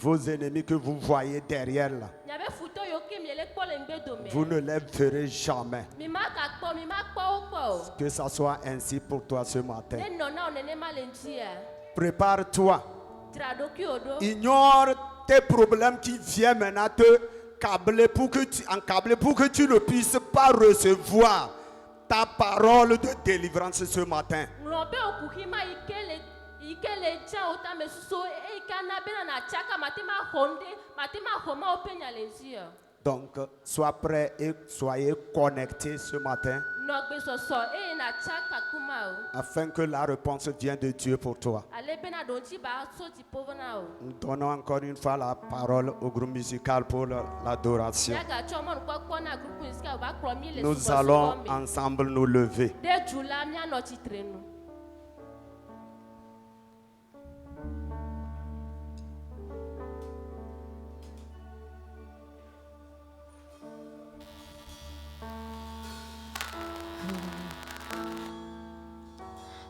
Vos ennemis que vous voyez derrière là, vous ne les verrez jamais. Que ça soit ainsi pour toi ce matin. Prépare-toi. Ignore tes problèmes qui viennent maintenant te câbler pour que tu ne puisses pas recevoir ta parole de délivrance ce matin. Donc, sois prêt et soyez connectés ce matin afin que la réponse vienne de Dieu pour toi. Nous donnons encore une fois la parole au groupe musical pour l'adoration. Nous allons ensemble nous lever.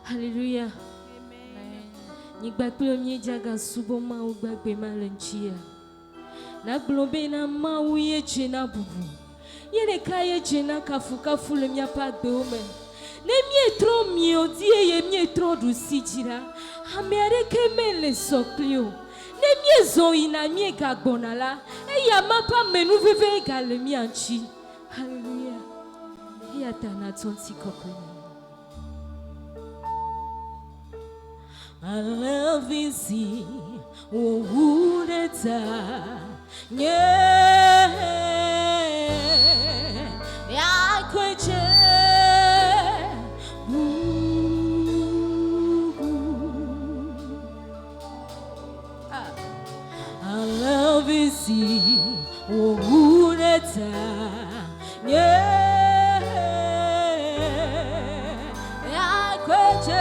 Alléluia. Nigbakple mi jaga subo ma ugbagbe malenchia. Na globe na ma uye chena bubu. Yene kaye chena kafuka fule mi apagbe ome. Ne mi etro mi odie ye mi etro du sijira. Amerike mele soklio. Ne mi ezo ina mi gagbonala. E ya mapa menu veve egale mi anchi. Alléluia. Ya tana tonsi kokoni. I love you, see, oh, who that's yeah, I quit I love you, see, oh, who that's yeah, I quit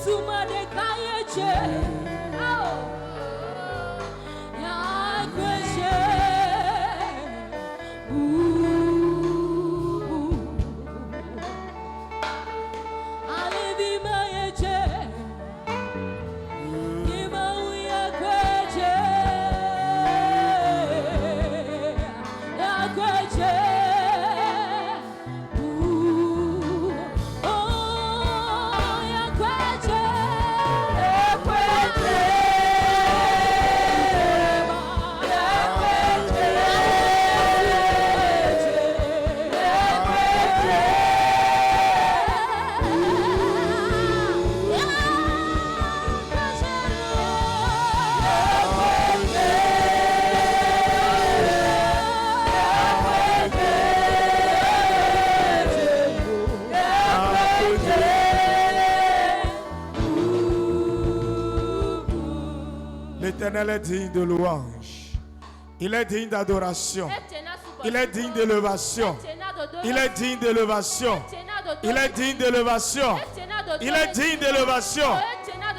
tuma de kayeche. Oh. Ya kweche. Alevi mayeche. Yimau ya kweche. Ya kweche. L'Éternel est digne de louange. Il est digne d'adoration. Il est digne d'élévation. Il est digne d'élévation. Il est digne d'élévation. Il est digne d'élévation.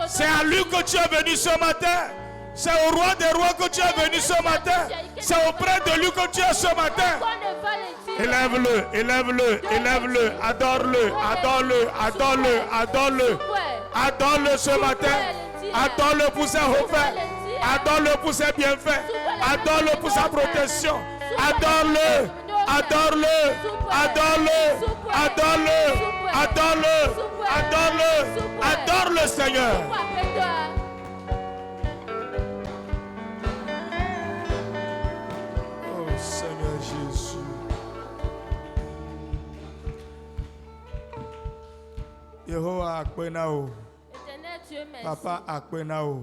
C'est à lui que tu es venu ce matin. C'est au roi des rois que tu es venu ce matin. C'est auprès de lui que tu es ce matin. Élève-le, élève-le, élève-le. Adore-le, adore-le, adore-le, adore-le. Adore-le ce matin. Adore-le pour ses refaits. Adore-le pour ses bienfaits. Adore-le pour sa protection. Adore-le. Adore-le. Adore-le. Adore-le. Adore-le. Adore-le. Adore le Seigneur. Oh Seigneur Jésus. Yehovah akpenao. Papa akpenao.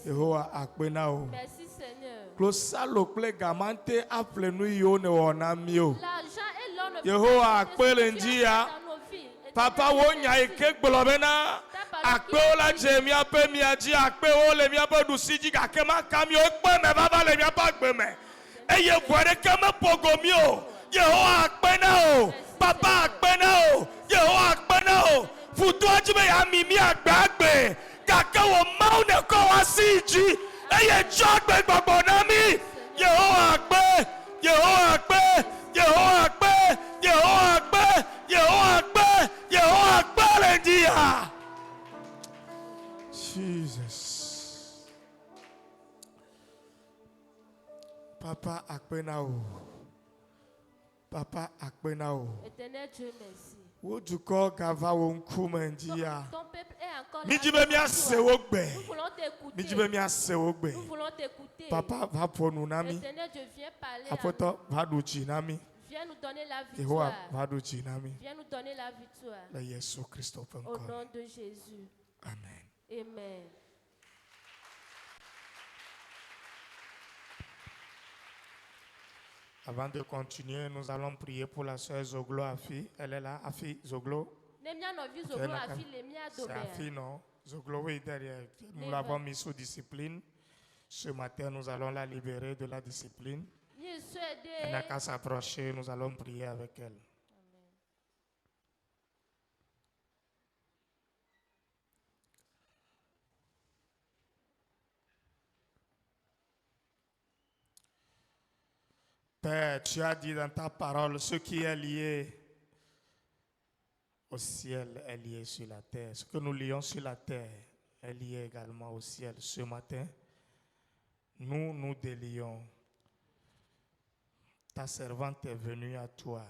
Yehovah akpenao. Merci Seigneur. Klosalo kple gamante aple nu yo ne wona mio. L'argent et l'or ne Yehovah akpele ndia. dans nos vies. Papa wo nya ike gblobena. Akpe wo la je mia pe mia ji akpe wo le mia pe dusiji ka kema kam yo gbe me baba le mia pa gbe me. Eye bwere kema pogomio. Yehovah akpenao. Papa akpenao. Yehovah akpenao. Futua jibe ya mimi agbagbe. Kaka wo mau ne ko wa siji. Eye jogbe gbogbo na mi. Yehovah akpe. Yehovah akpe. Yehovah akpe. Yehovah akpe. Yehovah akpe. Yehovah akpe le dia. Jesus. Papa akpe na o. Papa akpe na o. Éternel Dieu, merci. Woduko gava wo nkume ndia. Ton peuple est encore là. Mijibe mi ase wo gbe. Nous voulons t'écouter. Mijibe mi ase wo gbe. Nous voulons t'écouter. Papa va ponu nami. Éternel Dieu, viens parler à nous. Apoto va duchi nami. Viens nous donner la Yehowa victoire. va duchi nami. Viens nous donner la victoire. La Yesu Christo Au penko. nom de Jésus. Amen. Amen. Avant de continuer, nous allons prier pour la sœur Zoglo Afi. Elle est là, Afi Zoglo. Nemia novi zoglo afi lemia C'est domea. Afi, non? Zoglo, oui, derrière. Nous l'avons mis sous discipline. Ce matin, nous allons la libérer de la discipline. Ni Elle n'a suede. qu'à s'approcher, nous allons prier avec elle. Père, tu as dit dans ta parole, ce qui est lié au ciel est lié sur la terre. Ce que nous lions sur la terre est lié également au ciel. Ce matin, nous nous délions. Ta servante est venue à toi.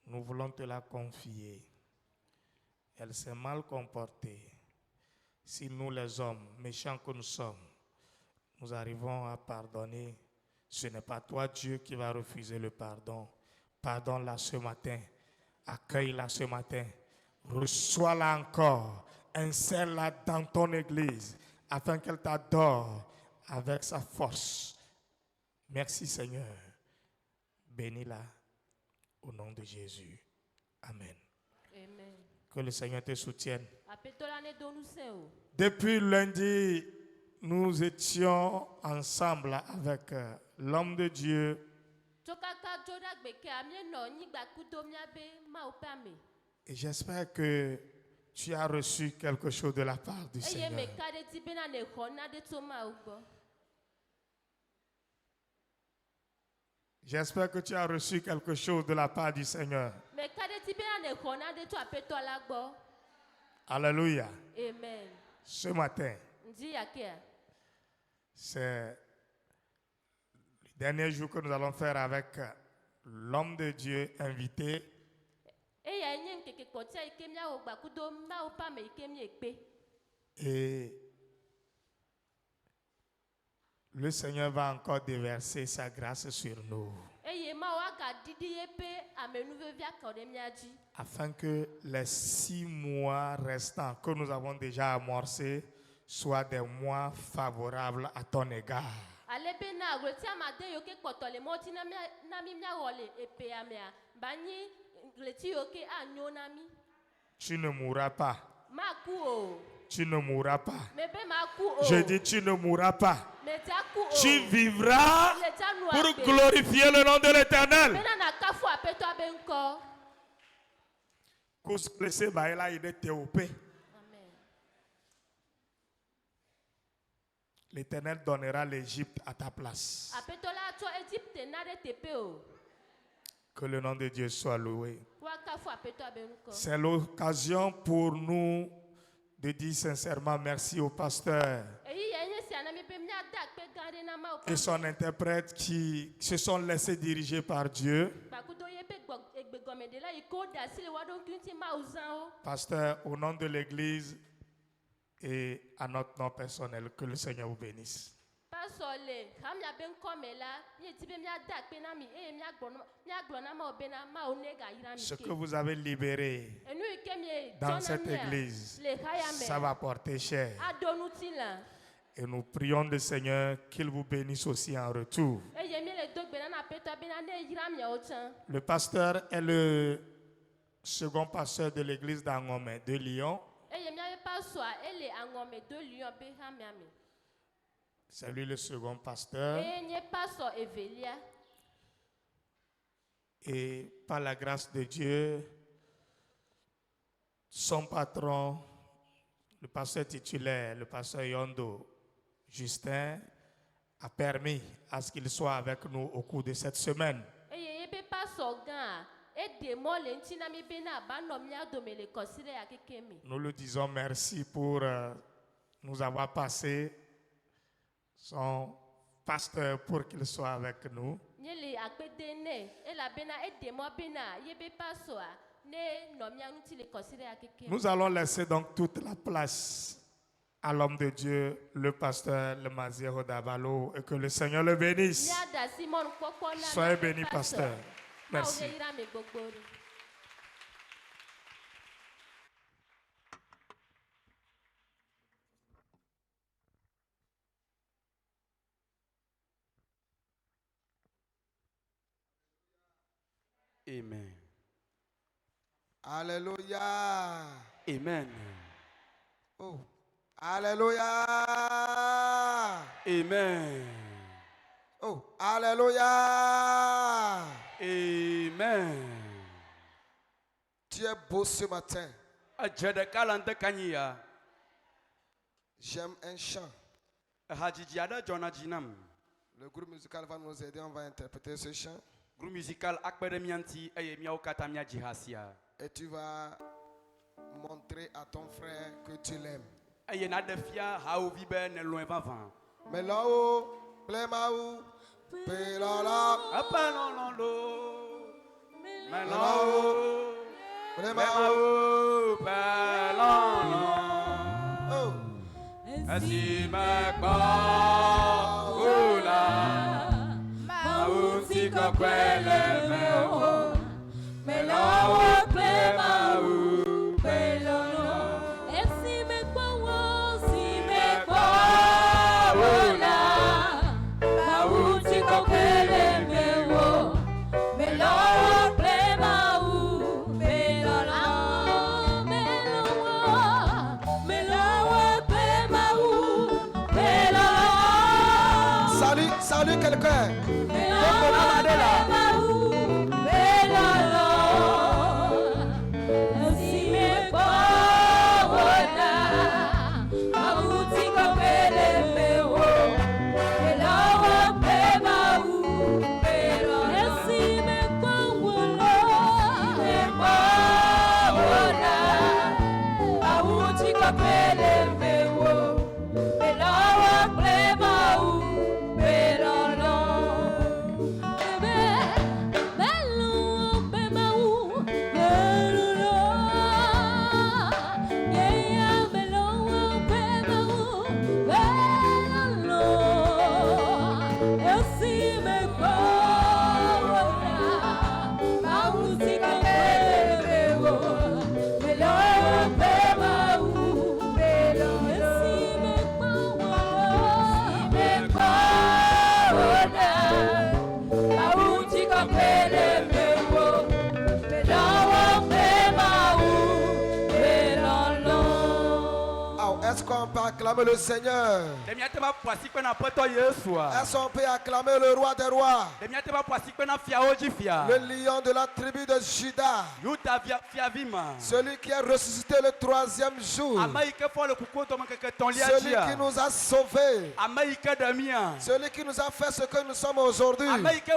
Nous voulons te la confier. Elle s'est mal comportée. Si nous, les hommes, méchants que nous sommes, nous arrivons à pardonner, ce n'est pas toi, Dieu, qui va refuser le pardon. Pardonne-la ce matin. Accueille-la ce matin. Reçois-la encore. Insère-la dans ton église afin qu'elle t'adore avec sa force. Merci Seigneur. Bénis-la au nom de Jésus. Amen. Amen. Que le Seigneur te soutienne. Apetolane donu seo. Depuis lundi, nous étions ensemble avec l'homme de Dieu. Tokaka joda gbeke amie no nyigba kudo miabe ma opame. Et j'espère que tu as reçu quelque chose de la part du Seigneur. J'espère que tu as reçu quelque chose de la part du Seigneur. Alléluia. Amen. Ce matin, c'est le dernier jour que nous allons faire avec l'homme de Dieu invité. Et le Seigneur va encore déverser sa grâce sur nous. Afin que les 6 mois restants que nous avons déjà amorcés soient des mois favorables à ton égard. Tu ne mourras pas. Tu ne mourras pas. Je dis tu ne mourras pas. Tu vivras pour glorifier le nom de l'Éternel. L'Éternel donnera l'Égypte à ta place. Que le nom de Dieu soit loué. C'est l'occasion pour nous de dire sincèrement merci au pasteur et son interprète qui se sont laissés diriger par Dieu. Pasteur, au nom de l'Église et à notre nom personnel, que le Seigneur vous bénisse. Ce que vous avez libéré dans cette église, ça va porter cher. Et nous prions le Seigneur qu'il vous bénisse aussi en retour. Le pasteur est le second pasteur de l'église d'Angomé de Lyon. C'est lui le second pasteur. Et par la grâce de Dieu, son patron, le pasteur titulaire, le pasteur Yondo Justin, a permis à ce qu'il soit avec nous au cours de cette semaine. Nous lui disons merci pour nous avoir passé son pasteur pour qu'il soit avec nous. Nous allons laisser donc toute la place à l'homme de Dieu, le pasteur le Maziero Dabalo, et que le Seigneur le bénisse. Soyez béni, pasteur. Merci. Amen. Alléluia. Amen. Oh. Alléluia. Amen. Oh. Alléluia. Amen. Tu es beau ce matin. J'aime un chant. Le groupe musical va nous aider, on va interpréter ce chant. Groupe musical et tu vas montrer à ton frère que tu l'aimes. Mais là-haut, Plémaou, Pélala, mais là-haut, Plémaou, Pélala, oh, Ainsi Salut quelqu'un. Salut peut acclamer le Seigneur? Est-ce qu'on peut acclamer le roi des rois? Le lion de la tribu de Juda. Celui qui a ressuscité le 3e jour. Celui qui nous a sauvés. Celui qui nous a fait ce que nous sommes aujourd'hui. Celui qui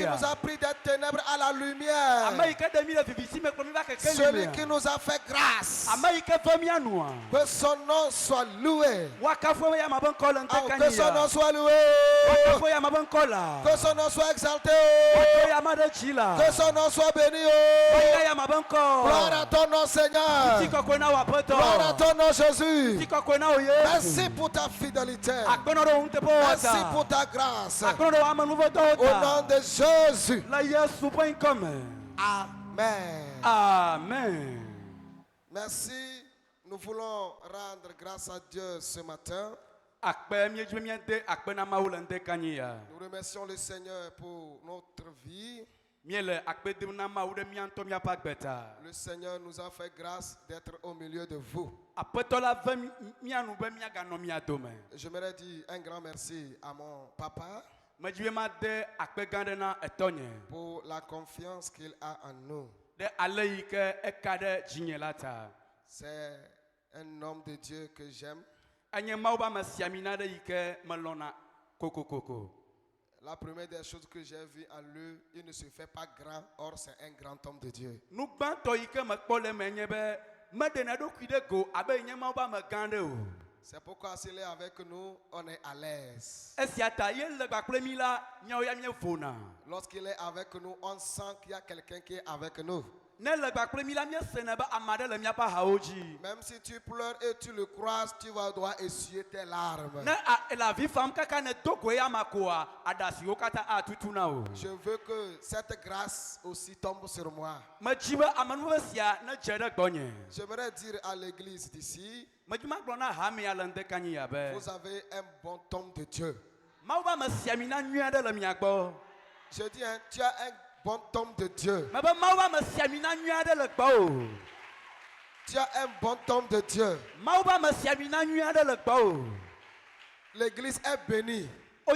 nous a pris des ténèbres à la lumière. Celui qui nous a fait grâce. Que son nom soit loué. Que son nom soit loué. Que son nom soit exalté. Que son nom soit béni. Gloire à ton nom, Seigneur. Gloire à ton nom, Jésus. Merci pour ta fidélité. Merci pour ta grâce. Au nom de Jésus. Amen. Amen. Merci. Nous voulons rendre grâce à Dieu ce matin. Nous remercions le Seigneur pour notre vie. Le Seigneur nous a fait grâce d'être au milieu de vous. J'aimerais dire un grand merci à mon papa pour la confiance qu'il a en nous. C'est un homme de Dieu que j'aime. La première des choses que j'ai vues en lui, il ne se fait pas grand, or c'est un grand homme de Dieu. C'est pourquoi s'il est avec nous, on est à l'aise. Lorsqu'il est avec nous, on sent qu'il y a quelqu'un qui est avec nous. Même si tu pleures et tu le croises, tu vas devoir essuyer tes larmes. Je veux que cette grâce aussi tombe sur moi. J'aimerais dire à l'église d'ici, vous avez un bon homme de Dieu. Je dis, tu as un bon homme de Dieu. Tu as un bon homme de Dieu. L'église est bénie. Oh,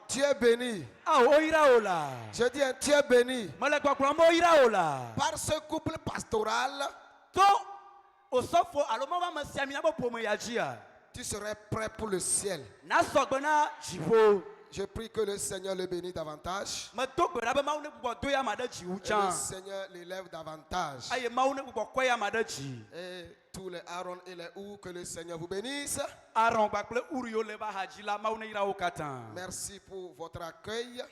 tu es béni. Je dis, tu es béni. Par ce couple pastoral, tu serais prêt pour le ciel. Je prie que le Seigneur le bénisse davantage. Que le Seigneur l'élève davantage. Et tous les Aaron et les Ou, que le Seigneur vous bénisse. Merci pour votre accueil.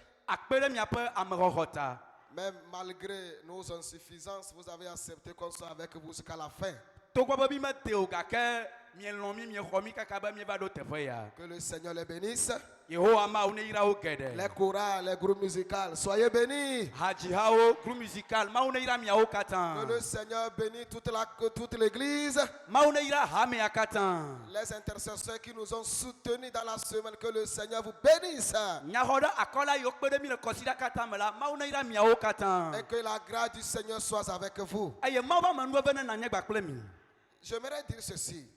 Même malgré nos insuffisances, vous avez accepté qu'on soit avec vous jusqu'à la fin. Que le Seigneur les bénisse. Les chorales, les groupes musicaux, soyez bénis. Que le Seigneur bénisse toute l'église. Les intercesseurs qui nous ont soutenus dans la semaine, que le Seigneur vous bénisse. Et que la grâce du Seigneur soit avec vous. J'aimerais dire ceci.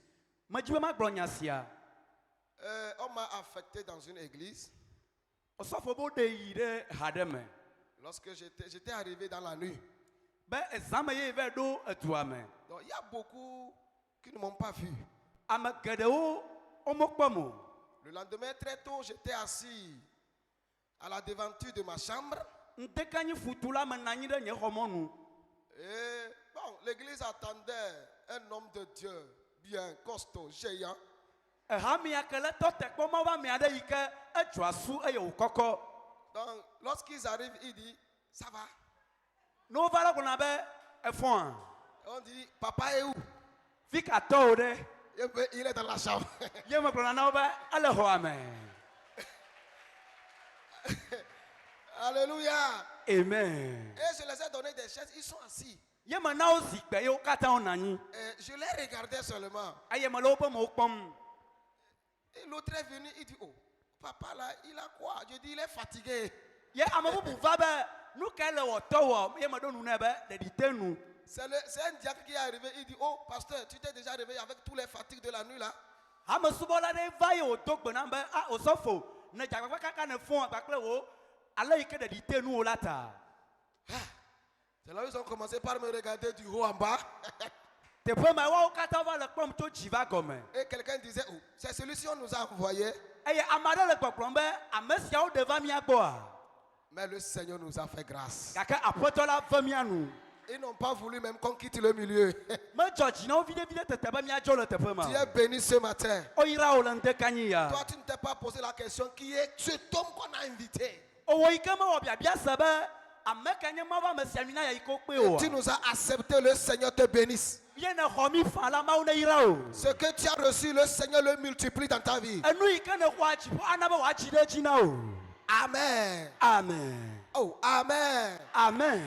On m'a affecté dans une église. Lorsque j'étais arrivé dans la nuit. Donc il y a beaucoup qui ne m'ont pas vu. Le lendemain très tôt, j'étais assis à la devanture de ma chambre. Et bon, l'église attendait un homme de Dieu bien costaud, géant. Donc, lorsqu'ils arrivent, il dit, ça va? On dit, papa est où? Il est dans la chambre. Alléluia. Amen. Et je les ai donné des chaises, ils sont assis. Je les regardais seulement. Et l'autre est venu, il dit, oh, papa là, il a quoi? Je dis, il est fatigué. C'est un diacre qui est arrivé, il dit, oh pasteur, tu t'es déjà réveillé avec tous les fatigues de la nuit là? C'est là où ils ont commencé par me regarder du haut en bas. Et quelqu'un disait, oh, c'est celui-ci on nous a envoyé. Mais le Seigneur nous a fait grâce. Ils n'ont pas voulu même qu'on quitte le milieu. Tu es béni ce matin. Toi, tu ne t'es pas posé la question qui est cet homme qu'on a invité. Tu nous as accepté, le Seigneur te bénisse. Ce que tu as reçu, le Seigneur le multiplie dans ta vie. Amen. Amen. Oh, amen. Amen.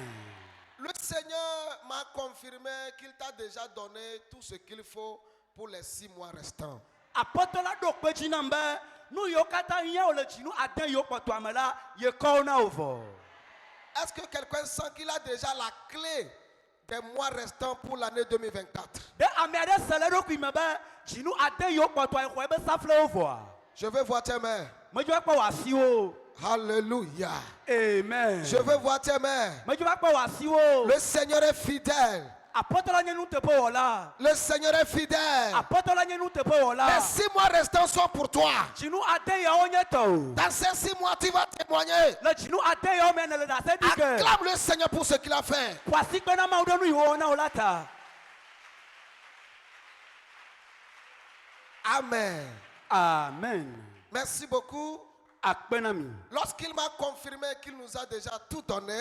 Le Seigneur m'a confirmé qu'il t'a déjà donné tout ce qu'il faut pour les 6 mois restants. Est-ce que quelqu'un sent qu'il a déjà la clé des mois restants pour l'année 2024? Je veux voir tes mains. Alléluia. Amen. Je veux voir tes mains. Le Seigneur est fidèle. Le Seigneur est fidèle. Les 6 mois restants sont pour toi. Dans ces 6 mois, tu vas témoigner. Acclame le Seigneur pour ce qu'il a fait. Amen. Amen. Merci beaucoup. Lorsqu'il m'a confirmé qu'il nous a déjà tout donné,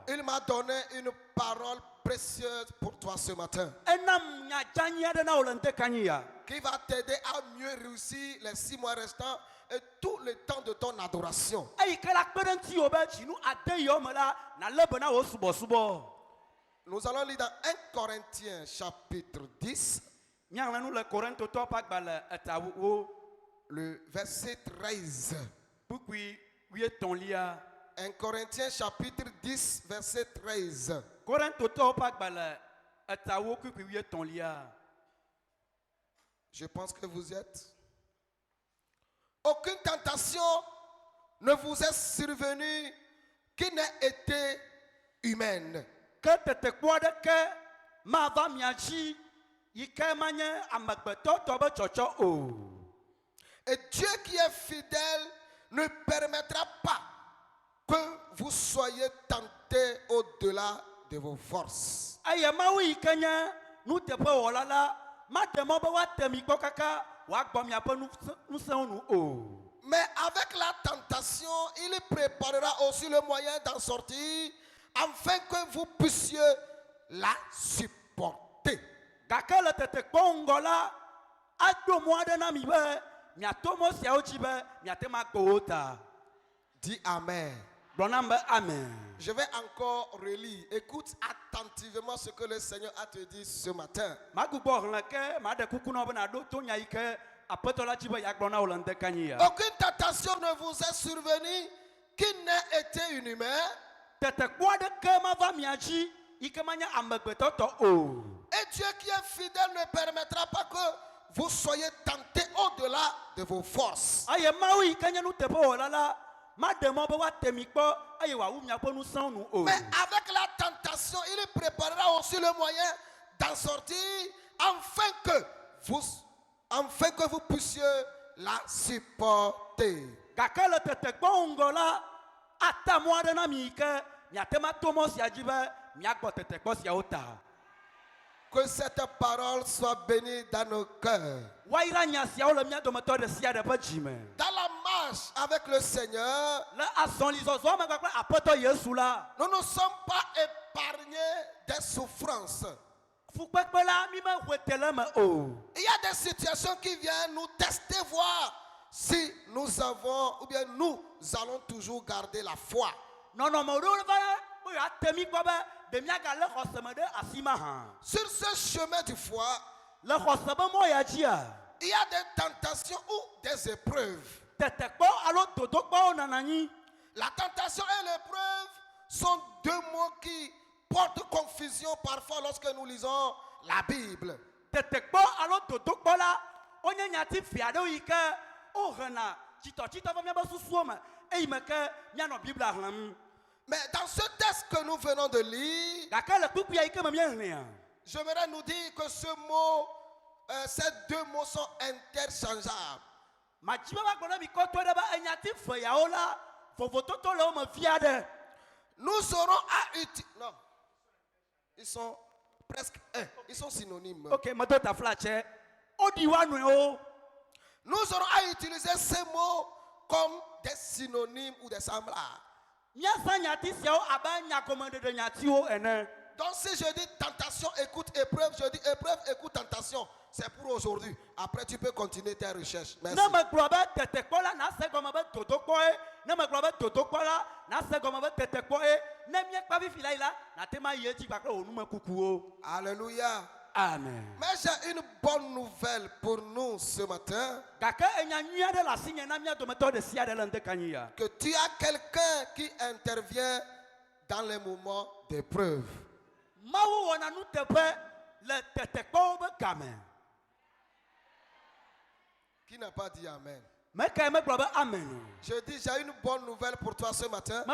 il m'a donné une parole précieuse pour toi ce matin, qui va t'aider à mieux réussir les 6 mois restants et tout le temps de ton adoration. Nous allons lire dans 1 Corinthiens chapitre 10, le verset 13. 1 Corinthiens chapitre 10, verset 13. Je pense que vous êtes. Aucune tentation ne vous est survenue qui n'ait été humaine. Et Dieu qui est fidèle ne permettra pas que vous soyez tentés au-delà de vos forces. Mais avec la tentation, il préparera aussi le moyen d'en sortir, afin que vous puissiez la supporter. Dis Amen. Amen. Je vais encore relire. Écoute attentivement ce que le Seigneur a te dit ce matin. Aucune tentation ne vous est survenue qui n'ait été une humaine. Et Dieu qui est fidèle ne permettra pas que vous soyez tentés au-delà de vos forces. Mais avec la tentation, il préparera aussi le moyen d'en sortir afin que vous puissiez la supporter. Que cette parole soit bénie dans nos cœurs. Dans la marche avec le Seigneur, nous ne sommes pas épargnés des souffrances. Il y a des situations qui viennent nous tester, voir si nous avons ou bien nous allons toujours garder la foi. Sur ce chemin du foi, il y a des tentations ou des épreuves. La tentation et l'épreuve sont deux mots qui portent confusion parfois lorsque nous lisons la Bible. Tetekpo alo totokpo la onye nyati fiade oyike ohena chito va miaba susuoma eyimeke miano Bible ahlam. Mais dans ce texte que nous venons de lire, j'aimerais nous dire que ces deux mots sont interchangeables. Nous aurons à utiliser. Non. Ils sont presque un. Ils sont synonymes. Ok, nous aurons à utiliser ces mots comme des synonymes ou des semblables. Donc si je dis tentation, écoute épreuve, je dis épreuve, écoute tentation. C'est pour aujourd'hui. Après tu peux continuer tes recherches. Merci. Alléluia. Amen. Mais j'ai une bonne nouvelle pour nous ce matin. Que tu as quelqu'un qui intervient dans les moments d'épreuve. Qui n'a pas dit Amen? Je dis, j'ai une bonne nouvelle pour toi ce matin. Que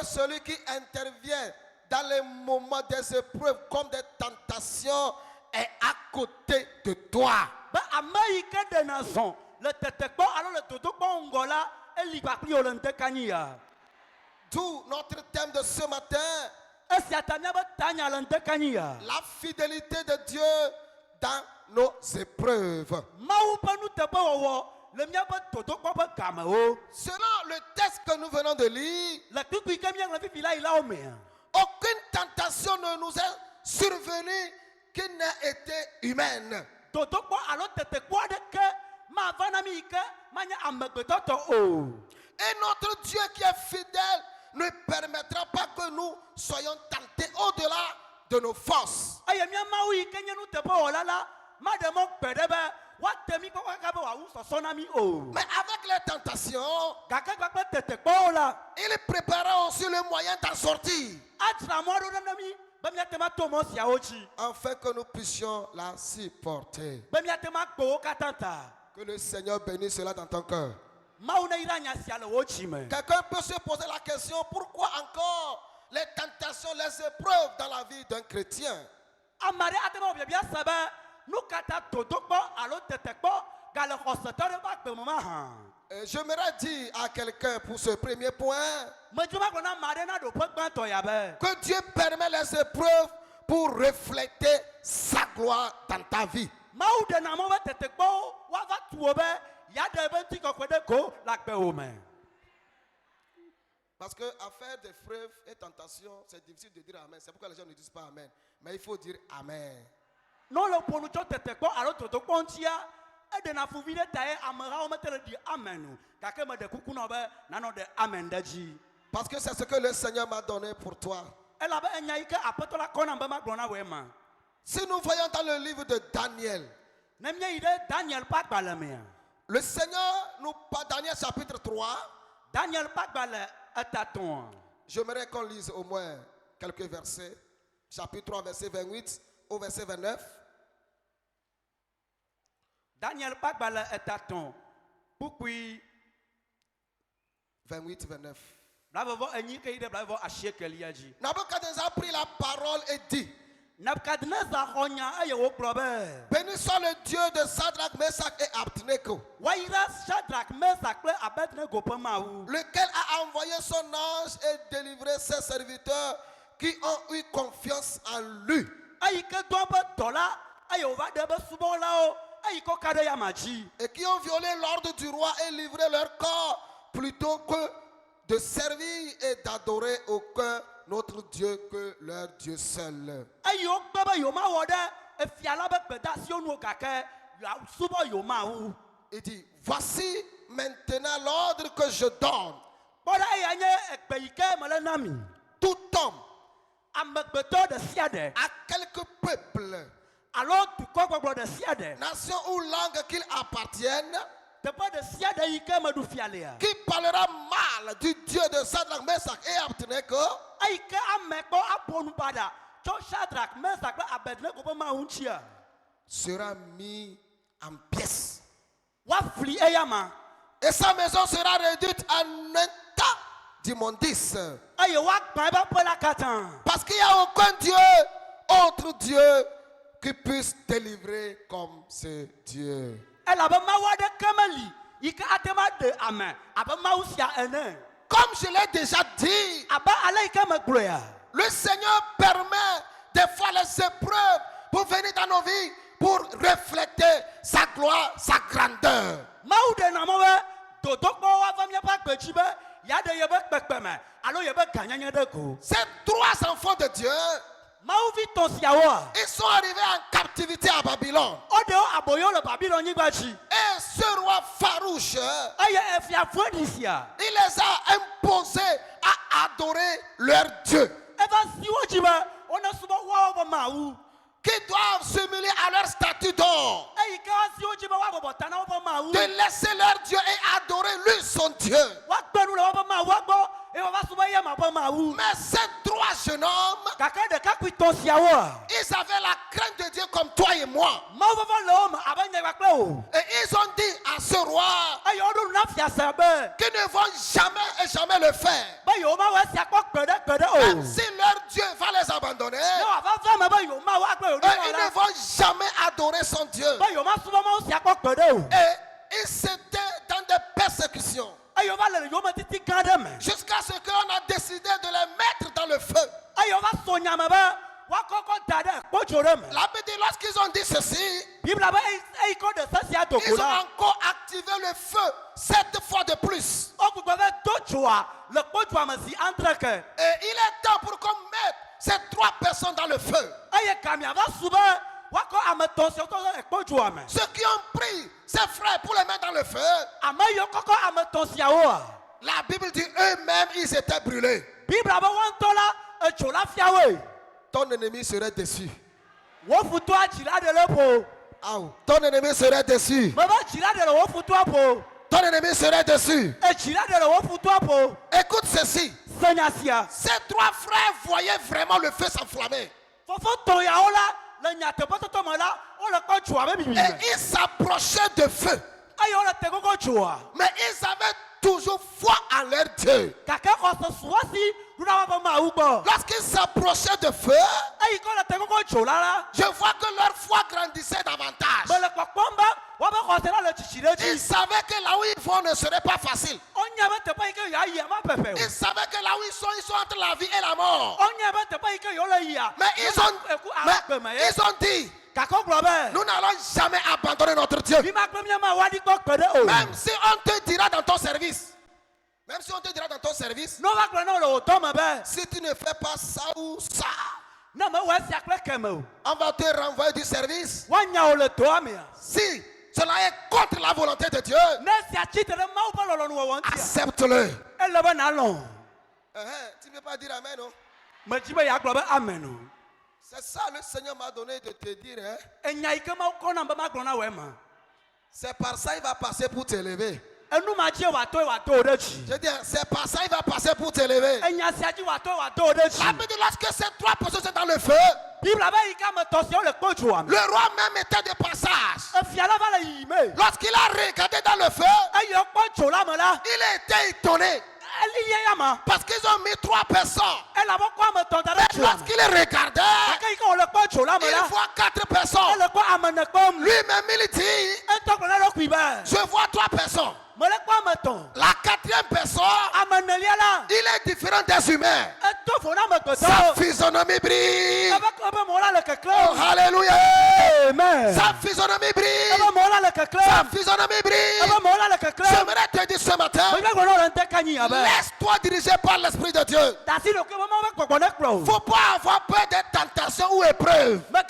celui qui intervient dans les moments des épreuves comme des tentations est à côté de toi. D'où notre thème de ce matin, la fidélité de Dieu dans nos épreuves. Selon le texte que nous venons de lire, aucune tentation ne nous est survenue qui n'a été humaine. Et notre Dieu qui est fidèle ne permettra pas que nous soyons tentés au-delà de nos forces. Mais avec les tentations, il prépara aussi le moyen d'en sortir, afin que nous puissions la supporter. Que le Seigneur bénisse cela dans ton cœur. Quelqu'un peut se poser la question, pourquoi encore les tentations, les épreuves dans la vie d'un chrétien? J'aimerais dire à quelqu'un pour ce premier point que Dieu permet les épreuves pour refléter sa gloire dans ta vie. Parce que à faire des épreuves et tentations, c'est difficile de dire Amen. C'est pourquoi les gens ne disent pas Amen. Mais il faut dire Amen. Parce que c'est ce que le Seigneur m'a donné pour toi. Si nous voyons dans le livre de Daniel, le Seigneur nous parle, Daniel chapitre 3. J'aimerais qu'on lise au moins quelques versets. Chapitre 3, verset 28 au verset 29. Daniel Pagbala est à ton. Pourquoi 28, 29. Nabuchodonosor a pris la parole et dit: béni soit le Dieu de Shadrach, Meshach et Abednego, lequel a envoyé son ange et délivré ses serviteurs qui ont eu confiance en lui. Et qui ont violé l'ordre du roi et livré leur corps plutôt que de servir et d'adorer aucun autre Dieu que leur Dieu seul. Il dit: voici maintenant l'ordre que je donne. Tout homme, à quelque peuple, nation ou langue qu'il appartienne, qui parlera mal du Dieu de Sadrach, Meshach et Abednego sera mis en pièces. Et sa maison sera réduite en un tas d'immondices. Parce qu'il n'y a aucun Dieu, autre Dieu, qui puisse délivrer comme ce Dieu. Comme je l'ai déjà dit, le Seigneur permet des fois les épreuves pour venir dans nos vies, pour refléter sa gloire, sa grandeur. Ces trois enfants de Dieu, ils sont arrivés en captivité à Babylone. Et ce roi farouche, il les a imposés à adorer leur Dieu, qui doivent s'humilier à leur statut d'or, de laisser leur Dieu et adorer lui son Dieu. Mais ces trois jeunes hommes, ils avaient la crainte de Dieu comme toi et moi. Et ils ont dit à ce roi qu'ils ne vont jamais et jamais le faire. Même si leur Dieu va les abandonner, ils ne vont jamais adorer son Dieu. Et ils étaient dans des persécutions, jusqu'à ce qu'on a décidé de les mettre dans le feu. La Bible dit, lorsqu'ils ont dit ceci, ils ont encore activé le feu 7 fois de plus. Et il est temps pour qu'on mette ces 3 personnes dans le feu. Ceux qui ont pris ces frères pour les mettre dans le feu, la Bible dit eux-mêmes ils étaient brûlés. Ton ennemi serait déçu. Ton ennemi serait déçu. Ton ennemi serait déçu. Écoute ceci. Ces 3 frères voyaient vraiment le feu s'enflammer. Et ils s'approchaient de feu. Mais ils avaient toujours foi en leur Dieu. Lorsqu'ils s'approchaient de feu, je vois que leur foi grandissait davantage. Ils savaient que là où ils vont ne serait pas facile. Ils savaient que là où ils sont entre la vie et la mort. Mais ils ont dit, nous n'allons jamais abandonner notre Dieu. Même si on te dira dans ton service, si tu ne fais pas ça ou ça, on va te renvoyer du service. Si cela est contre la volonté de Dieu, accepte-le. Tu ne peux pas dire amen, non? C'est ça le Seigneur m'a donné de te dire. C'est par ça il va passer pour t'élever. Je dis, c'est par ça il va passer pour t'élever. La Bible dit, lorsque ces 3 personnes sont dans le feu, le roi même était de passage. Lorsqu'il a regardé dans le feu, il était étonné. Parce qu'ils ont mis 3 personnes. Mais lorsqu'il regardait, il voit 4 personnes. Lui-même il dit, je vois 3 personnes. La 4e personne, il est différent des humains. Sa physionomie brille. Oh, alléluia. Sa physionomie brille. Sa physionomie brille. J'aimerais te dire ce matin, laisse-toi diriger par l'Esprit de Dieu. Il ne faut pas avoir peur des tentations ou épreuves. Parce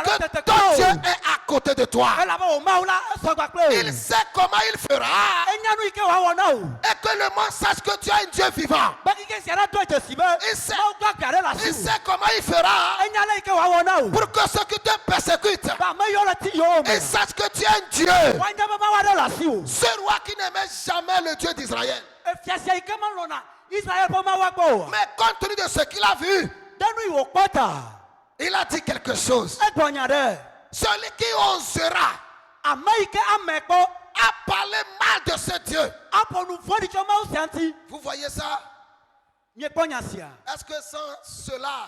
que ton Dieu est à côté de toi. Il sait comment il fera. Et que le monde sache que tu as un Dieu vivant. il sait comment il fera pour que ceux qui te persécutent, ils sachent que tu es un Dieu. Ce roi qui n'aimait jamais le Dieu d'Israël. Mais compte tenu de ce qu'il a vu, il a dit quelque chose. Celui qui osera à parler mal de ce Dieu. Vous voyez ça? Est-ce que sans cela,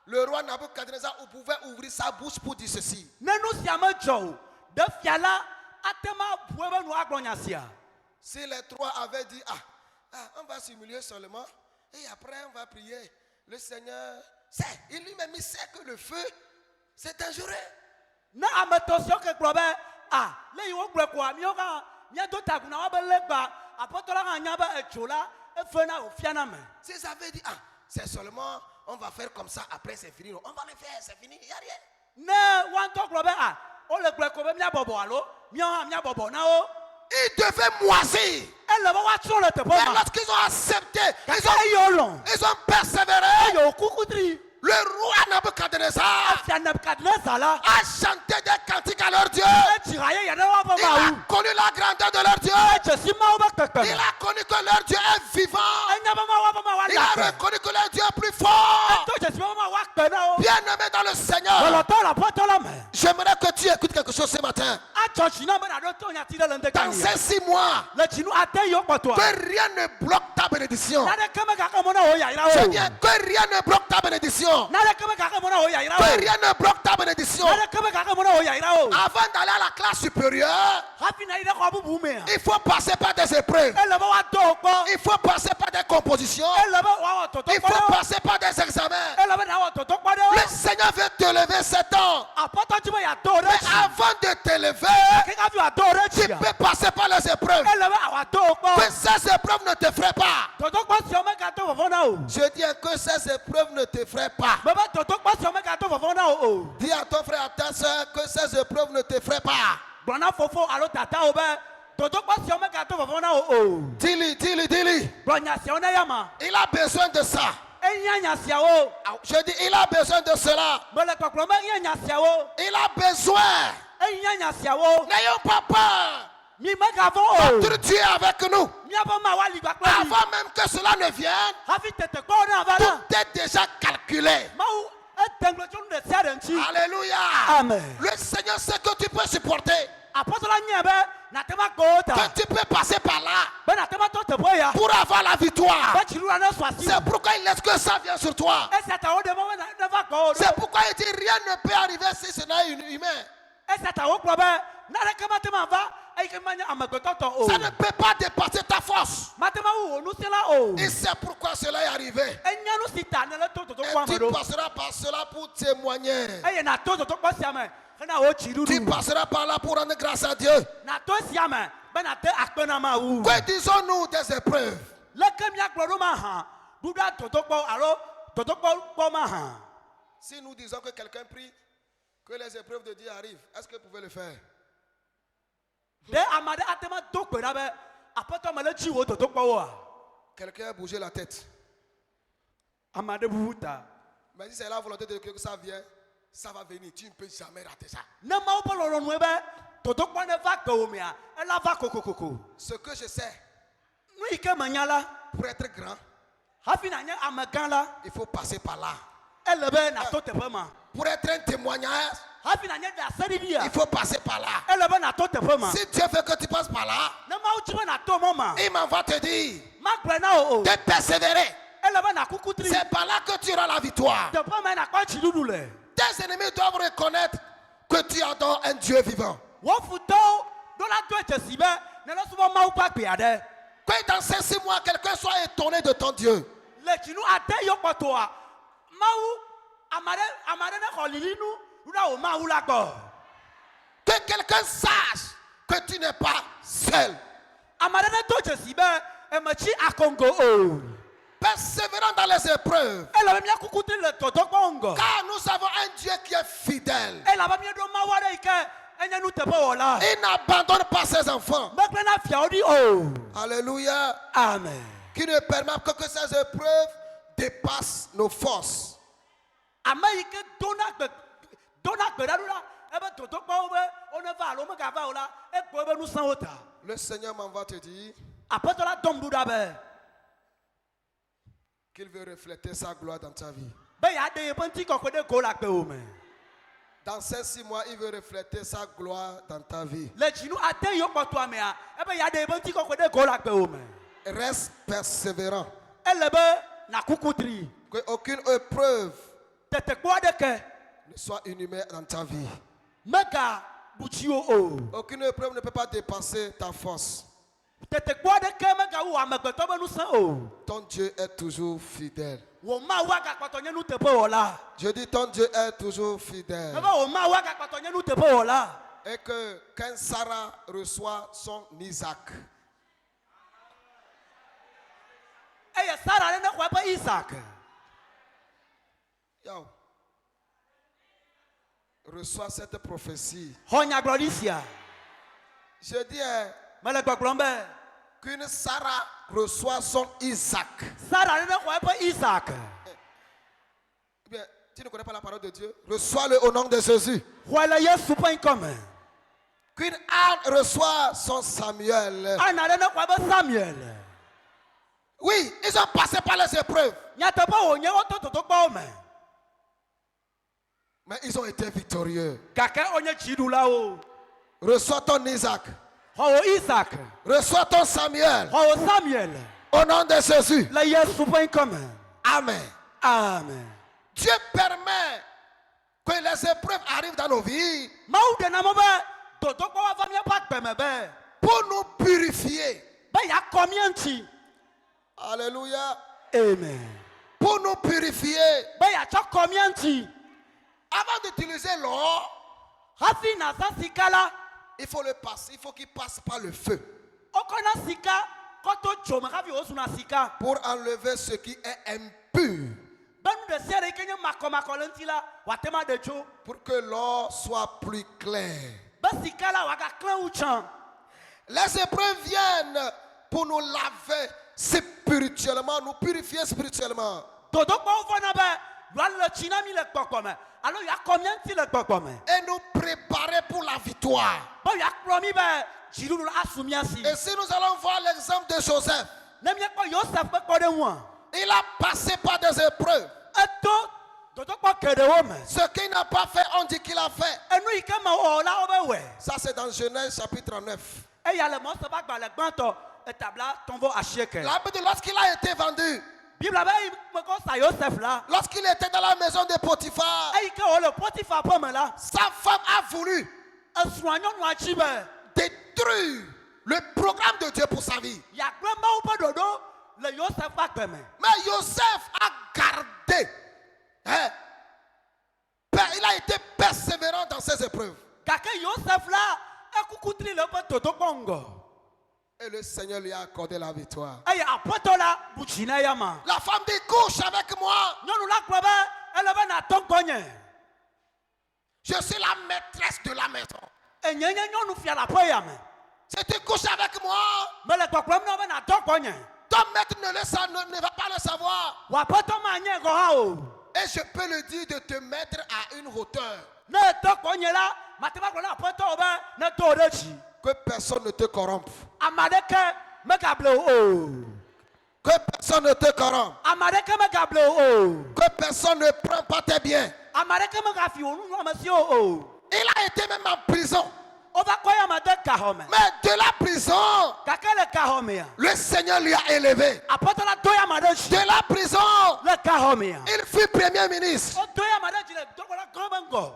le roi Nabucodonosor pouvait ouvrir sa bouche pour dire ceci? Si les trois avaient dit, on va simuler seulement, et après on va prier, le Seigneur sait, il lui-même il sait que le feu, c'est dangereux. S'ils avaient dit, c'est seulement, on va faire comme ça, après c'est fini. On va le faire, c'est fini, il n'y a rien. Ils devaient moisir. Mais lorsqu'ils ont accepté, ils ont persévéré. Le roi Nabucodonosor a chanté des cantiques à leur Dieu. Il a connu la grandeur de leur Dieu. Il a connu que leur Dieu est vivant. Il a reconnu que leur Dieu est plus fort. Bien aimé dans le Seigneur, j'aimerais que tu écoutes quelque chose ce matin. Dans ces 6 mois, que rien ne bloque ta bénédiction. Je dis que rien ne bloque ta bénédiction. Que rien ne bloque ta bénédiction. Avant d'aller à la classe supérieure, il faut passer par des épreuves. Il faut passer par des compositions. Il faut passer par des examens. Le Seigneur veut te lever 7 ans. Mais avant de te lever, tu peux passer par les épreuves. Que ces épreuves ne te feraient pas. Je dis que ces épreuves ne te feraient pas. Dis à ton frère, à ta soeur que ces épreuves ne te feraient pas. Dis-lui. Il a besoin de ça. Je dis, il a besoin de cela. Il a besoin. N'ayons pas peur. Notre Dieu est avec nous. Avant même que cela ne vienne, tout est déjà calculé. Alléluia. Amen. Le Seigneur sait que tu peux supporter. Que tu peux passer par là pour avoir la victoire. C'est pourquoi il laisse que ça vienne sur toi. C'est pourquoi il dit rien ne peut arriver si ce n'est humain. Ça ne peut pas dépasser ta force. Et c'est pourquoi cela est arrivé. Et tu passeras par cela pour témoigner. Tu passeras par là pour rendre grâce à Dieu. Que disons-nous des épreuves? Si nous disons que quelqu'un prie que les épreuves de Dieu arrivent, est-ce que vous pouvez le faire? Quelqu'un a bougé la tête. Mais si c'est la volonté de Dieu que ça vient, ça va venir. Tu ne peux jamais rater ça. Ce que je sais, pour être grand, il faut passer par là. Pour être un témoignage, il faut passer par là. Si Dieu veut que tu passes par là, il va te dire de persévérer. C'est par là que tu auras la victoire. Tes ennemis doivent reconnaître que tu adores un Dieu vivant. Que dans ces 6 mois, quelqu'un soit étonné de ton Dieu. Que quelqu'un sache que tu n'es pas seul. Persévérant dans les épreuves. Car nous avons un Dieu qui est fidèle. Il n'abandonne pas ses enfants. Alléluia. Amen. Qui ne permet pas que ces épreuves dépassent nos forces. Le Seigneur m'envoie te dire qu'il veut refléter sa gloire dans ta vie. Dans ces 6 mois, il veut refléter sa gloire dans ta vie. Reste persévérant. Qu'aucune épreuve ne soit inhumée dans ta vie. Aucune épreuve ne peut pas dépasser ta force. Ton Dieu est toujours fidèle. Je dis ton Dieu est toujours fidèle. Et que quand Sarah reçoit son Isaac, reçoit cette prophétie. Je dis qu'une Sarah reçoit son Isaac. Bien, tu ne connais pas la parole de Dieu? Reçois-le au nom de Jésus. Qu'une Anne reçoit son Samuel. Oui, ils ont passé par les épreuves. Mais ils ont été victorieux. Reçois ton Isaac. Reçois ton Samuel. Au nom de Jésus. Amen. Amen. Dieu permet que les épreuves arrivent dans nos vies pour nous purifier. Alléluia. Amen. Pour nous purifier. Avant d'utiliser l'or, il faut le passer. Il faut qu'il passe par le feu. Pour enlever ce qui est impur. Pour que l'or soit plus clair. Les épreuves viennent pour nous laver spirituellement, nous purifier spirituellement. Et nous préparer pour la victoire. Et si nous allons voir l'exemple de Joseph, il a passé par des épreuves. Ce qu'il n'a pas fait, on dit qu'il a fait. Ça, c'est dans Genèse chapitre 9. Lorsqu'il a été vendu, lorsqu'il était dans la maison de Potiphar, sa femme a voulu détruire le programme de Dieu pour sa vie. Mais Joseph a gardé. Il a été persévérant dans ses épreuves. Et le Seigneur lui a accordé la victoire. La femme dit, couche avec moi. Je suis la maîtresse de la maison. Si tu couches avec moi, ton maître ne va pas le savoir. Et je peux le dire de te mettre à une hauteur. Que personne ne te corrompe. Que personne ne te corrompe. Que personne ne prend pas tes biens. Il a été même en prison. Mais de la prison, le Seigneur lui a élevé. De la prison, il fut premier ministre.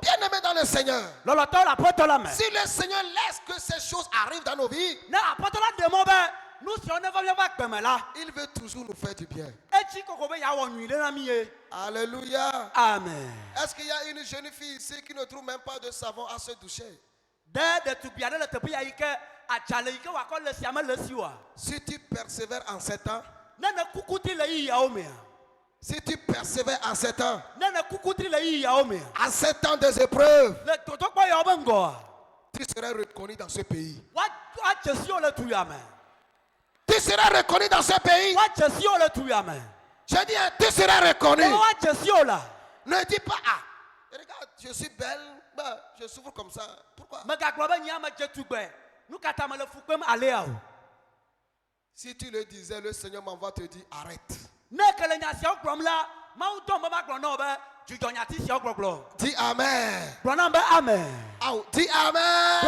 Bien aimé dans le Seigneur. Si le Seigneur laisse que ces choses arrivent dans nos vies, il veut toujours nous faire du bien. Alléluia. Amen. Est-ce qu'il y a une jeune fille ici qui ne trouve même pas de savon à se doucher? Si tu persévères en 7 ans, si tu persévères en 7 ans, à 7 ans des épreuves, Tu seras reconnu dans ce pays. Tu Tu seras reconnu dans ce pays. Je dis, tu seras reconnu. Ne dis pas, ah, regarde, je suis belle, ben, je souffre comme ça. Pourquoi? Si tu le disais, le Seigneur m'envoie te dire, arrête. Dis amen. Oh, dis amen.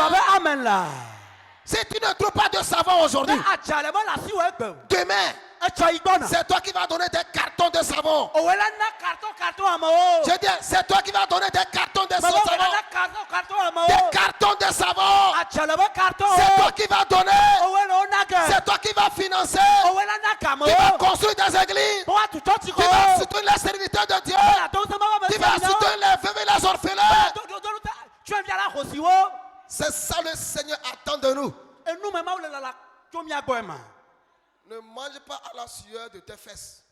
Si tu ne trouves pas de savon aujourd'hui, demain, c'est toi qui vas donner des cartons de savon. Je dis, c'est toi qui vas donner des cartons de savon. Des cartons de savon. C'est toi qui vas donner. C'est toi qui vas financer. Tu vas construire des églises. Tu vas soutenir les serviteurs de Dieu. Tu vas soutenir les veuves et les orphelins. C'est ça le Seigneur attend de nous. Ne mange pas à la sueur de tes fesses.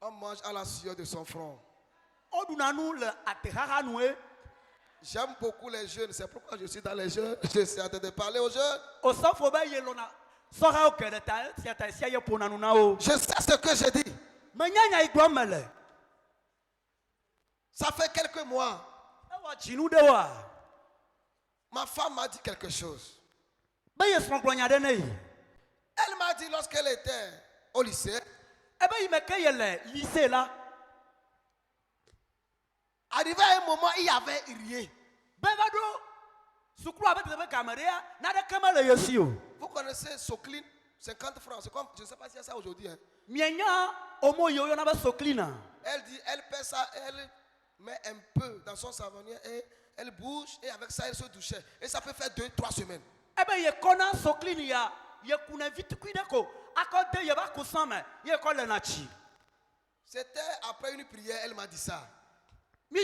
On mange à la sueur de son front. J'aime beaucoup les jeunes. C'est pourquoi je suis dans les jeunes. Je suis en train de parler aux jeunes. Je sais ce que j'ai dit. Ça fait quelques mois. Ma femme m'a dit quelque chose. Elle m'a dit lorsqu'elle était au lycée. Arrivé à un moment, il y avait rien. Vous connaissez Socline, 50 francs. C'est comme, je ne sais pas si c'est ça aujourd'hui. Hein. Elle dit, elle paie ça, elle met un peu dans son savonnier et elle bouge et avec ça elle se douchait. Et ça peut faire 2-3 semaines. C'était après une prière, elle m'a dit ça. Mais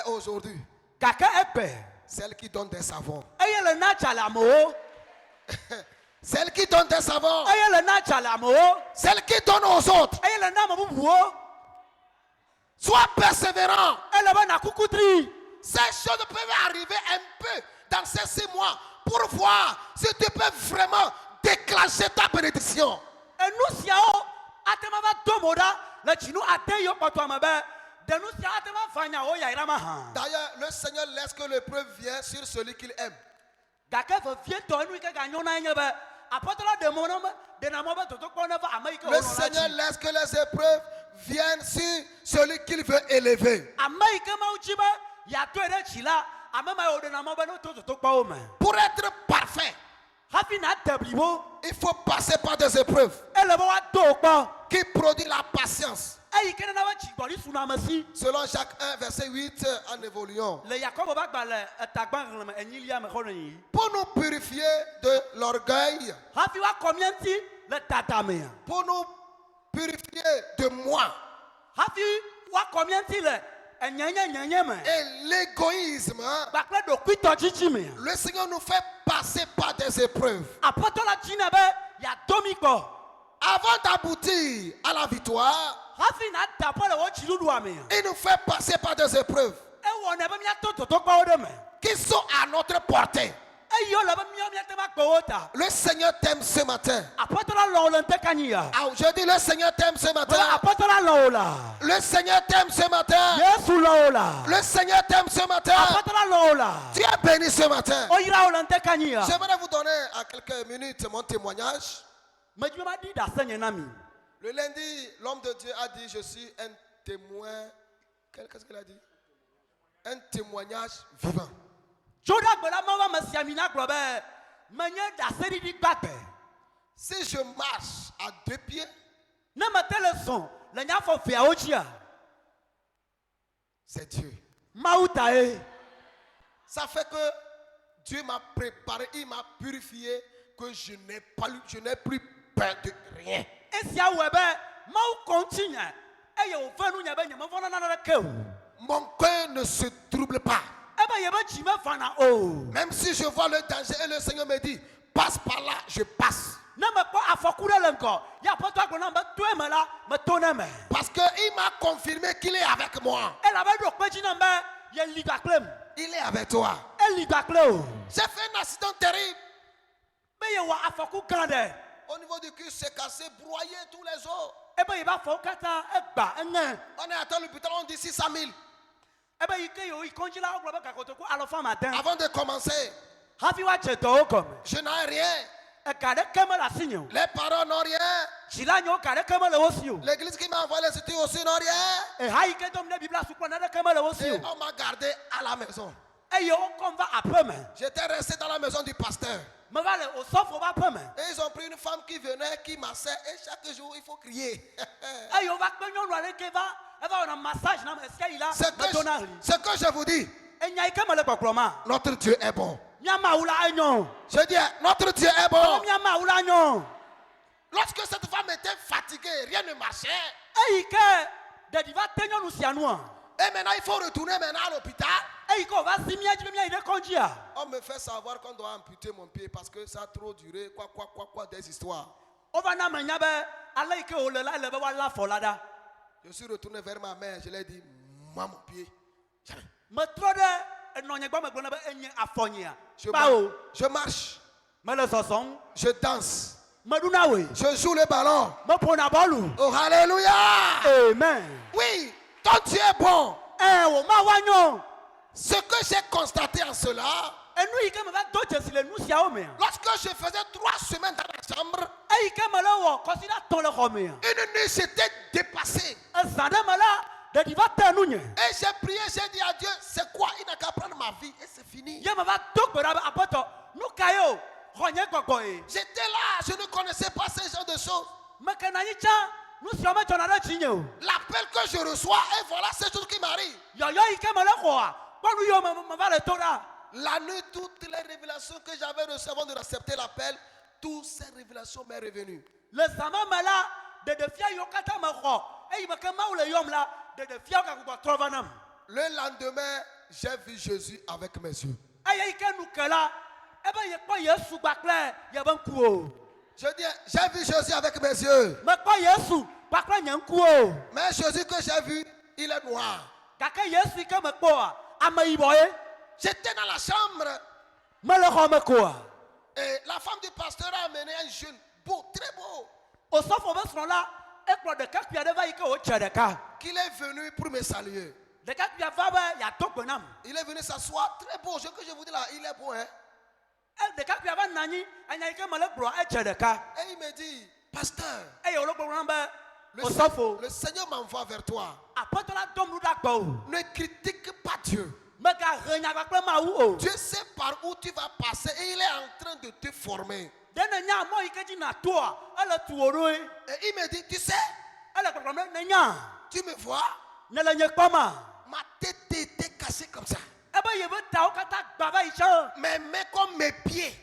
aujourd'hui, celle qui donne des savons. Celle qui donne des savons. Celle qui donne aux autres. Sois persévérant. Ces choses peuvent arriver un peu dans ces 6 mois pour voir si tu peux vraiment déclencher ta bénédiction. D'ailleurs, le Seigneur laisse que l'épreuve vienne sur celui qu'il aime. Le Seigneur laisse que les épreuves viennent sur celui qu'il veut élever. Pour être parfait, il faut passer par des épreuves qui produisent la patience. Selon Jacques 1, verset 8, en évoluant. Pour nous purifier de l'orgueil. Pour nous purifier de moi. Et l'égoïsme. Le Seigneur nous fait passer par des épreuves. Avant d'aboutir à la victoire, il nous fait passer par des épreuves qui sont à notre portée. Le Seigneur t'aime ce matin. Je dis le Seigneur t'aime ce matin. Le Seigneur t'aime ce matin. Le Seigneur t'aime ce matin. Tu es béni ce matin. J'aimerais vous donner à quelques minutes mon témoignage. Le lundi, l'homme de Dieu a dit, je suis un témoin. Qu'est-ce qu'il a dit? Un témoignage vivant. Si je marche à 2 pieds, c'est Dieu. Ça fait que Dieu m'a préparé, il m'a purifié, que je n'ai plus peur de rien. Mon cœur ne se trouble pas. Même si je vois le danger et le Seigneur me dit, passe par là, je passe. Parce qu'il m'a confirmé qu'il est avec moi. Il est avec toi. J'ai fait un accident terrible. Au niveau du cul, c'est cassé, broyé tous les os. On est à l'hôpital, on dit 600 000. Avant de commencer, je n'ai rien. Les parents n'ont rien. L'église qui m'a envoyé les études aussi n'ont rien. Et on m'a gardé à la maison. J'étais resté dans la maison du pasteur. Et ils ont pris une femme qui venait, qui massait. Et chaque jour, il faut crier. Ce que je vous dis, notre Dieu est bon. Je dis, notre Dieu est bon. Lorsque cette femme était fatiguée, rien ne marchait. Et maintenant, il faut retourner maintenant à l'hôpital. On me fait savoir qu'on doit amputer mon pied parce que ça a trop duré. Quoi, des histoires. Je suis retourné vers ma mère. Je lui ai dit, moi, mon pied. Je marche. Je danse. Je joue le ballon. Oh, alléluia. Amen. Oui, ton Dieu est bon. Ce que j'ai constaté en cela, lorsque je faisais 3 semaines dans la chambre, une nuit s'était dépassée. Et j'ai prié, j'ai dit à Dieu, c'est quoi? Il n'a qu'à prendre ma vie et c'est fini. J'étais là, je ne connaissais pas ce genre de choses. L'appel que je reçois, et voilà ces choses qui m'arrivent. La nuit, toutes les révélations que j'avais reçues avant de accepter l'appel, toutes ces révélations m'est revenue. Le lendemain, j'ai vu Jésus avec mes yeux. Je dis, j'ai vu Jésus avec mes yeux. Mais Jésus que j'ai vu, il est noir. J'étais dans la chambre. Et la femme du pasteur a amené un jeune beau, très beau. Qu'il est venu pour me saluer. Il est venu s'asseoir, très beau. Ce que je vous dis là, il est beau, hein? Et il me dit, pasteur, le Seigneur m'envoie vers toi. Ne critique pas Dieu. Dieu sait par où tu vas passer et il est en train de te former. Et il me dit, tu sais, tu me vois, ma tête était cassée comme ça. Mes mains comme mes pieds.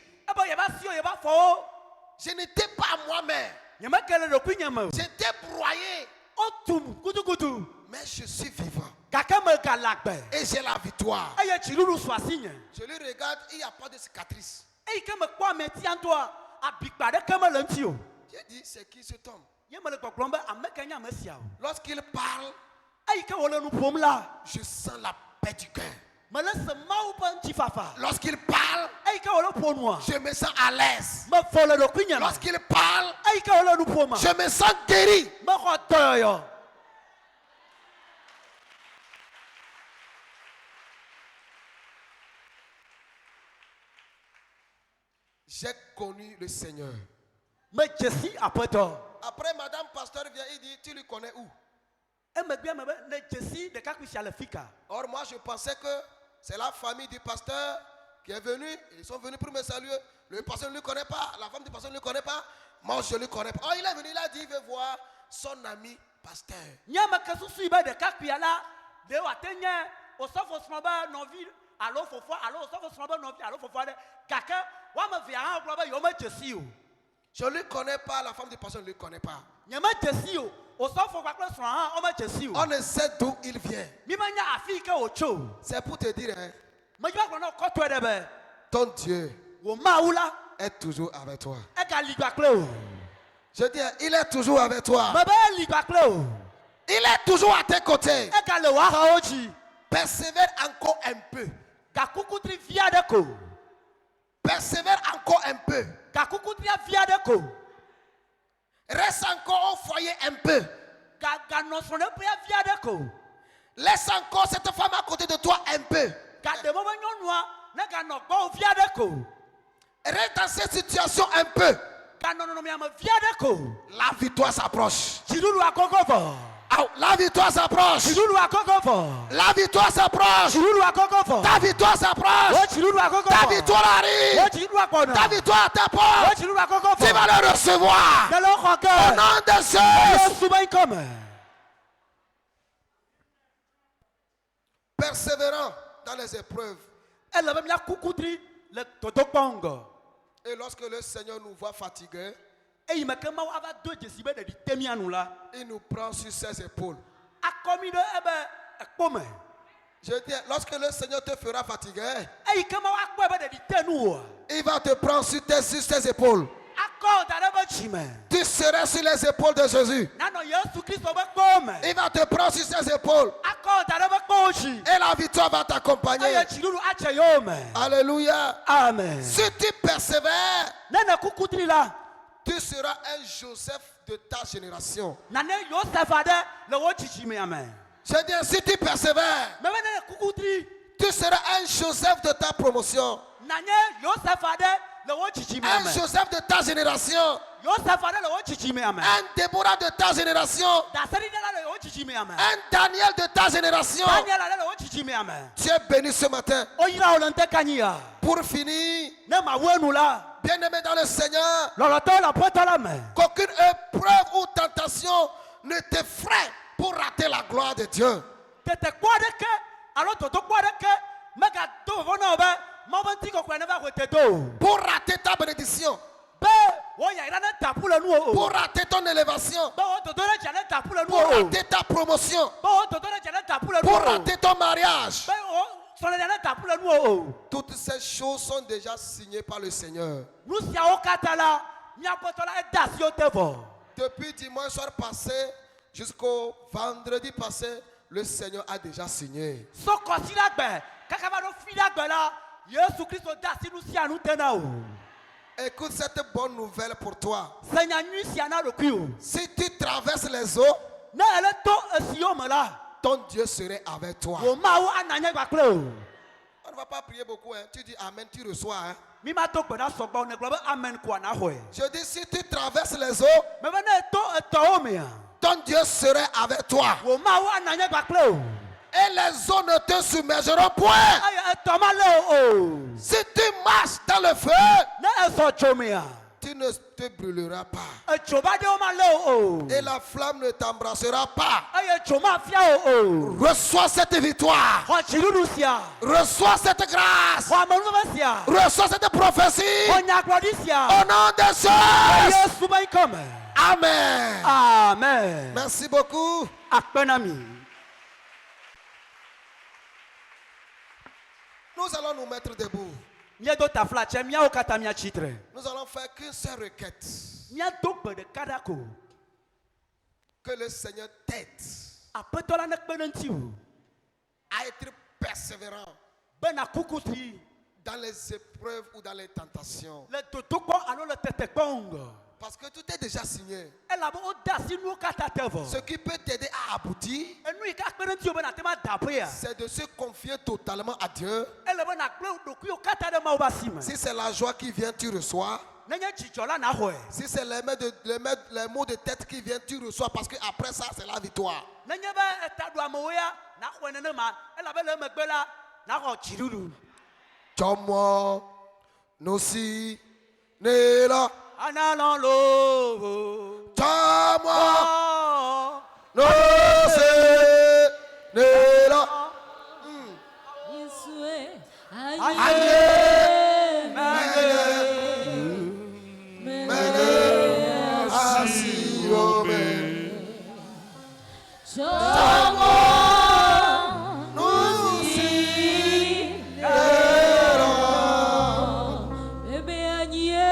Je n'étais pas moi-même. J'étais broyé. Mais je suis vivant. Et j'ai la victoire. Je lui regarde, il n'y a pas de cicatrice. J'ai dit, c'est qui cet homme? Lorsqu'il parle, je sens la paix du cœur. Lorsqu'il parle, je me sens à l'aise. Lorsqu'il parle, je me sens guéri. J'ai connu le Seigneur. Après, madame pasteur vient, il dit, tu le connais où? Or, moi, je pensais que c'est la famille du pasteur qui est venue. Ils sont venus pour me saluer. Le pasteur ne le connaît pas. La femme du pasteur ne le connaît pas. Moi, je ne le connais pas. Oh, il est venu, il a dit, il veut voir son ami pasteur. Je ne le connais pas, la femme du pasteur ne le connaît pas. On ne sait d'où il vient. C'est pour te dire, hein, ton Dieu est toujours avec toi. Je dis, il est toujours avec toi. Il est toujours à tes côtés. Persévère encore un peu. Persévère encore un peu. Reste encore au foyer un peu. Laisse encore cette femme à côté de toi un peu. Reste dans cette situation un peu. La victoire s'approche. La victoire s'approche. La victoire s'approche. Ta victoire s'approche. Ta victoire arrive. Ta victoire à ta porte. Tu vas le recevoir. Au nom de Jésus. Persévérant dans les épreuves. Et lorsque le Seigneur nous voit fatigués, il nous prend sur ses épaules. Je dis, lorsque le Seigneur te fera fatiguer, il va te prendre sur ses épaules. Tu seras sur les épaules de Jésus. Il va te prendre sur ses épaules. Et la victoire va t'accompagner. Alléluia. Amen. Si tu persévères, tu seras un Joseph de ta génération. Je dis, si tu persévères, tu seras un Joseph de ta promotion. Un Joseph de ta génération. Un Déborah de ta génération. Un Daniel de ta génération. Tu es béni ce matin. Pour finir, bien-aimé dans le Seigneur, qu'aucune épreuve ou tentation ne te freine pour rater la gloire de Dieu. Pour rater ta bénédiction. Pour rater ton élévation. Pour rater ta promotion. Pour rater ton mariage. Toutes ces choses sont déjà signées par le Seigneur. Depuis dimanche soir passé jusqu'au vendredi passé, le Seigneur a déjà signé. Écoute cette bonne nouvelle pour toi. Si tu traverses les eaux, ton Dieu serait avec toi. On ne va pas prier beaucoup, hein. Tu dis Amen, tu reçois. Hein. Je dis, si tu traverses les eaux, ton Dieu serait avec toi. Et les eaux ne te submergeront point. Si tu marches dans le feu, tu ne te brûleras pas. Et la flamme ne t'embrassera pas. Reçois cette victoire. Reçois cette grâce. Reçois cette prophétie. Au nom de Jésus. Amen. Amen. Merci beaucoup. Nous allons nous mettre debout. Nous allons faire qu'une seule requête. Que le Seigneur t'aide à être persévérant dans les épreuves ou dans les tentations. Parce que tout est déjà signé. Ce qui peut t'aider à aboutir, c'est de se confier totalement à Dieu. Si c'est la joie qui vient, tu reçois. Si c'est les mots de tête qui viennent, tu reçois. Parce qu'après ça, c'est la victoire. Tchomo, Nossi, Nela. Analalo, Tama, no se, nela. Yesue, aye, mene, asirome. Tama, no si, nela. Bebe anye.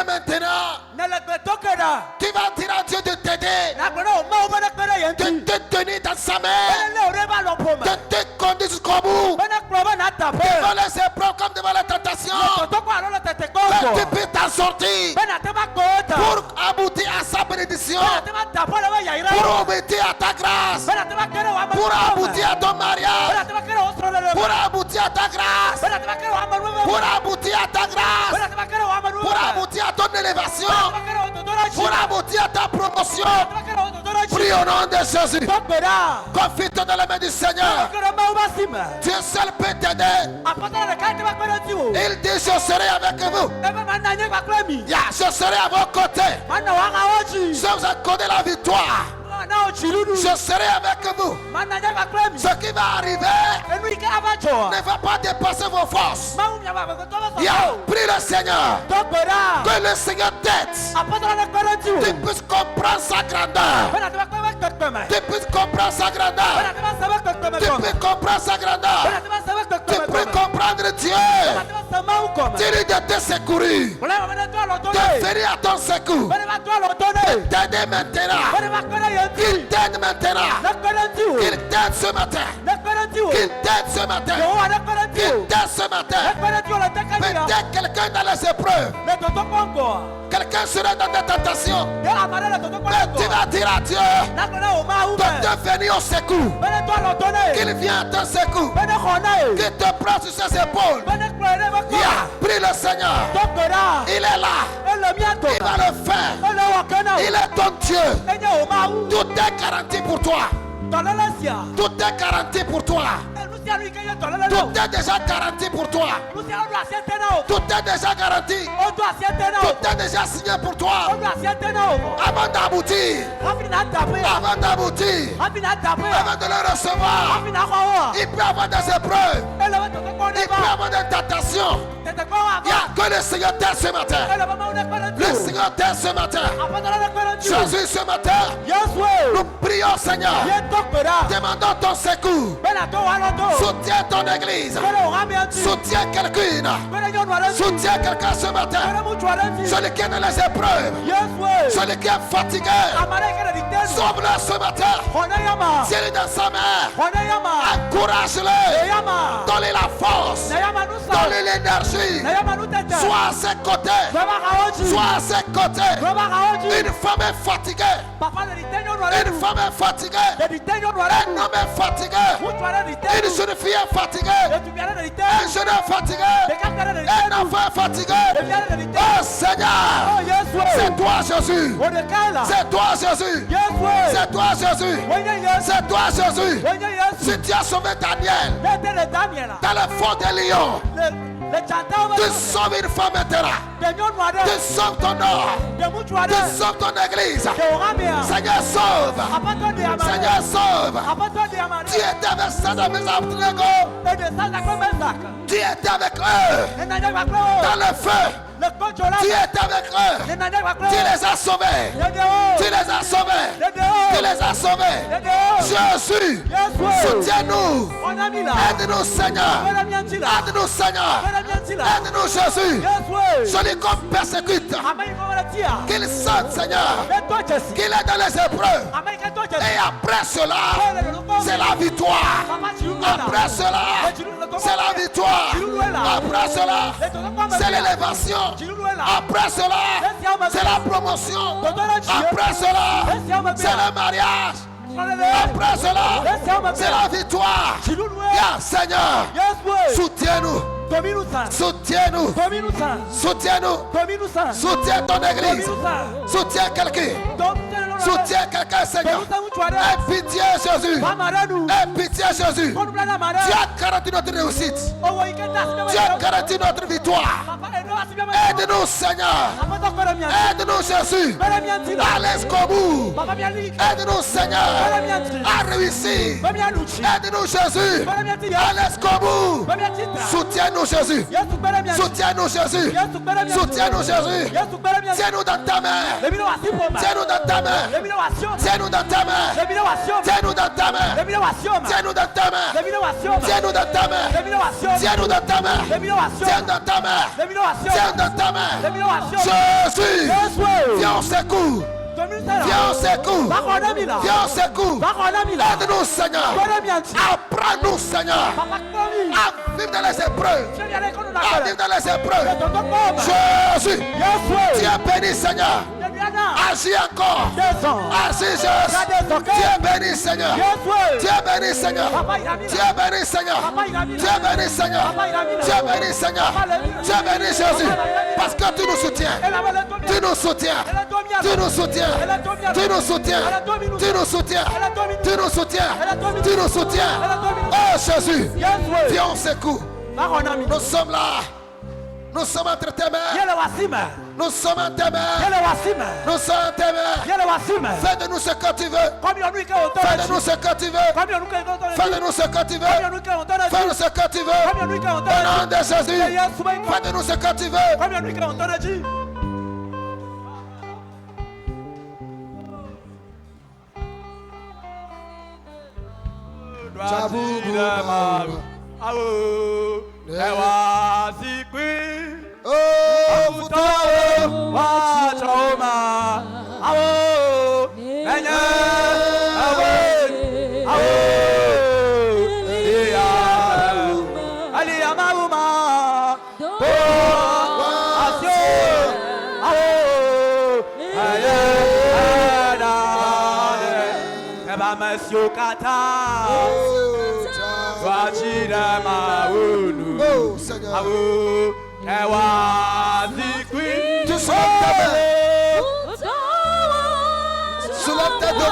Maintenant, tu vas dire à Dieu de t'aider, de te tenir dans sa main, de te conduire jusqu'au bout, devant les épreuves comme devant la tentation, que tu puisses t'en sortir pour aboutir à sa bénédiction, pour aboutir à ta grâce, pour aboutir à ton mariage, pour aboutir à ta grâce, pour aboutir à ta grâce, pour aboutir à ton élévation, pour aboutir à ta promotion, pour Prie au nom de Jésus. Confie-toi dans la main du Seigneur. Dieu seul peut t'aider. Il dit, je serai avec vous. Je serai à vos côtés. Je vous accorde la victoire. Je serai avec vous. Ce qui va arriver ne va pas dépasser vos forces. Prie le Seigneur. Que le Seigneur t'aide. Tu puisses comprendre sa grandeur. Tu puisses comprendre sa grandeur. Tu puisses comprendre sa grandeur. Tu peux comprendre Dieu. Dis-lui de te secourir. De venir à ton secours. De t'aider maintenant. Qu'il t'aide maintenant. Qu'il t'aide ce matin. Qu'il t'aide ce matin. Qu'il t'aide ce matin. Peut-être quelqu'un dans les épreuves. Quelqu'un sera dans des tentations. Mais tu vas dire à Dieu de te venir au secours. Qu'il vienne à ton secours. Qu'il te prenne sur ses épaules. Prie le Seigneur. Il est là. Il va le faire. Il est ton Dieu. Tout est garanti pour toi. Tout est garanti pour toi. Tout est déjà garanti pour toi. Tout est déjà garanti. Tout est déjà signé pour toi. Avant d'aboutir. Avant d'aboutir. Avant de le recevoir. Il peut avoir des épreuves. Il peut avoir des tentations. Que le Seigneur t'aide ce matin. Le Seigneur t'aide ce matin. Jésus ce matin. Nous prions Seigneur. Demandons ton secours. Soutiens ton église. Soutiens quelqu'un. Soutiens quelqu'un ce matin. Celui qui est dans les épreuves. Celui qui est fatigué. Sauve-le ce matin. Tiens-le dans sa main. Encourage-le. Donne-lui la force. Donne-lui l'énergie. Sois à ses côtés. Sois à ses côtés. Une femme est fatiguée. Une femme est fatiguée. Un homme est fatigué. Une jeune fille est fatiguée. Un jeune est fatigué. Un enfant est fatigué. Oh Seigneur, c'est toi Jésus. C'est toi Jésus. C'est toi Jésus. C'est toi Jésus. Si tu as sauvé Daniel dans le fond des lions, tu sauves une femme maintenant. Tu sauves ton or. Tu sauves ton église. Seigneur sauve. Seigneur sauve. Tu étais avec Saddam et Abednego. Tu étais avec eux dans le feu. Tu étais avec eux. Tu les as sauvés. Tu les as sauvés. Tu les as sauvés. Jésus, soutiens-nous. Aide-nous Seigneur. Aide-nous Seigneur. Aide-nous Jésus. Celui qu'on persécute. Qu'il sente Seigneur. Qu'il est dans les épreuves. Et après cela, c'est la victoire. Après cela, c'est la victoire. Après cela, c'est l'élévation. Après cela, c'est la promotion. Après cela, c'est le mariage. Après cela, c'est la victoire. Seigneur, soutiens-nous. Soutiens-nous. Soutiens-nous. Soutiens ton église. Soutiens quelqu'un. Soutiens quelqu'un, Seigneur. Aie pitié, Jésus. Aie pitié, Jésus. Tu as garanti notre réussite. Tu as garanti notre victoire. Aide-nous, Seigneur. Aide-nous, Jésus. À l'escobou. Aide-nous, Seigneur. À réussir. Aide-nous, Jésus. À l'escobou. Soutiens-nous, Jésus. Soutiens-nous, Jésus. Soutiens-nous, Jésus. Tiens-nous dans ta main. Tiens-nous dans ta main. Tiens-nous dans ta main. Tiens-nous dans ta main. Tiens-nous dans ta main. Tiens-nous dans ta main. Tiens-nous dans ta main. Tiens dans ta main. Tiens dans ta main. Jésus, viens au secours. Viens au secours. Viens au secours. Aide-nous, Seigneur. Apprends-nous, Seigneur, à vivre dans les épreuves. À vivre dans les épreuves. Jésus, tu es béni, Seigneur. Agis encore. Agis, Jésus. Tu es béni, Seigneur. Tu es béni, Seigneur. Tu es béni, Seigneur. Tu es béni, Seigneur. Tu es béni, Seigneur. Tu es béni, Jésus. Parce que tu nous soutiens. Tu nous soutiens. Tu nous soutiens. Tu nous soutiens. Tu nous soutiens. Tu nous soutiens. Tu nous soutiens. Oh Jésus, viens on secoue. Nous sommes là. Nous sommes entre tes mains. Nous sommes en tes mains. Nous sommes en tes mains. Fais de nous ce que tu veux. Fais de nous ce que tu veux. Fais de nous ce que tu veux. Fais de nous ce que tu veux. Au nom de Jésus. Fais de nous ce que tu veux. Tu soulèves ta main. Soulève ta main.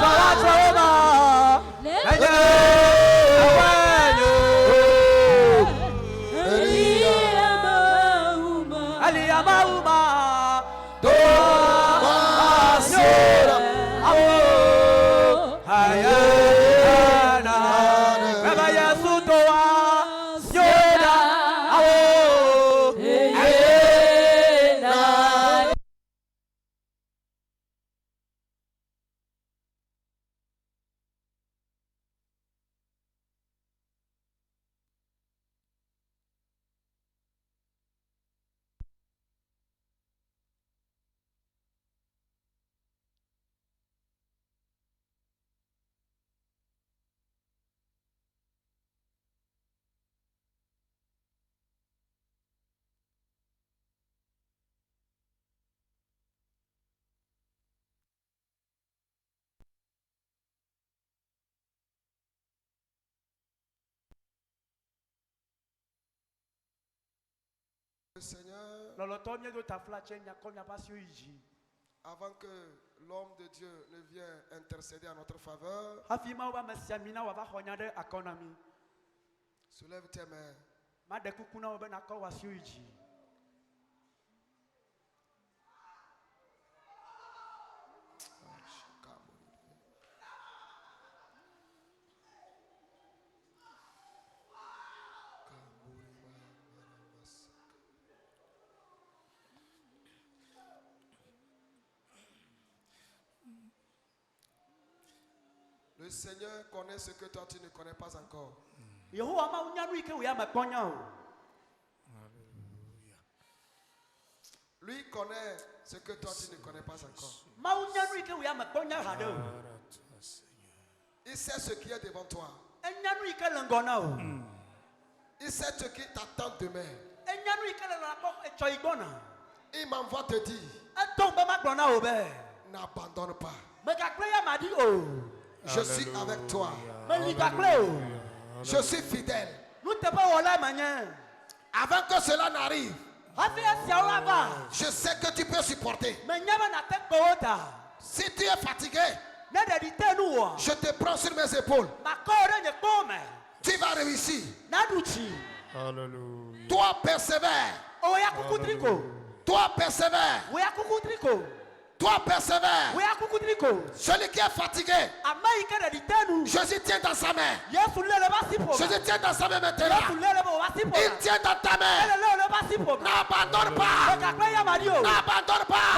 Seigneur, avant que l'homme de Dieu ne vienne intercéder en notre faveur, soulève tes mains. Le Seigneur connaît ce que toi tu ne connais pas encore. Lui connaît ce que toi tu ne connais pas encore. Il sait ce qui est devant toi. Il sait ce qui t'attend demain. Il m'envoie te dire, n'abandonne pas. Je suis avec toi. Je suis fidèle. Avant que cela n'arrive, je sais que tu peux supporter. Si tu es fatigué, je te prends sur mes épaules. Tu vas réussir. Alléluia. Toi persévère. Toi persévère. Toi persévère. Celui qui est fatigué, Jésus tient dans sa main. Jésus tient dans sa main maintenant. Il tient dans ta main. N'abandonne pas. N'abandonne pas.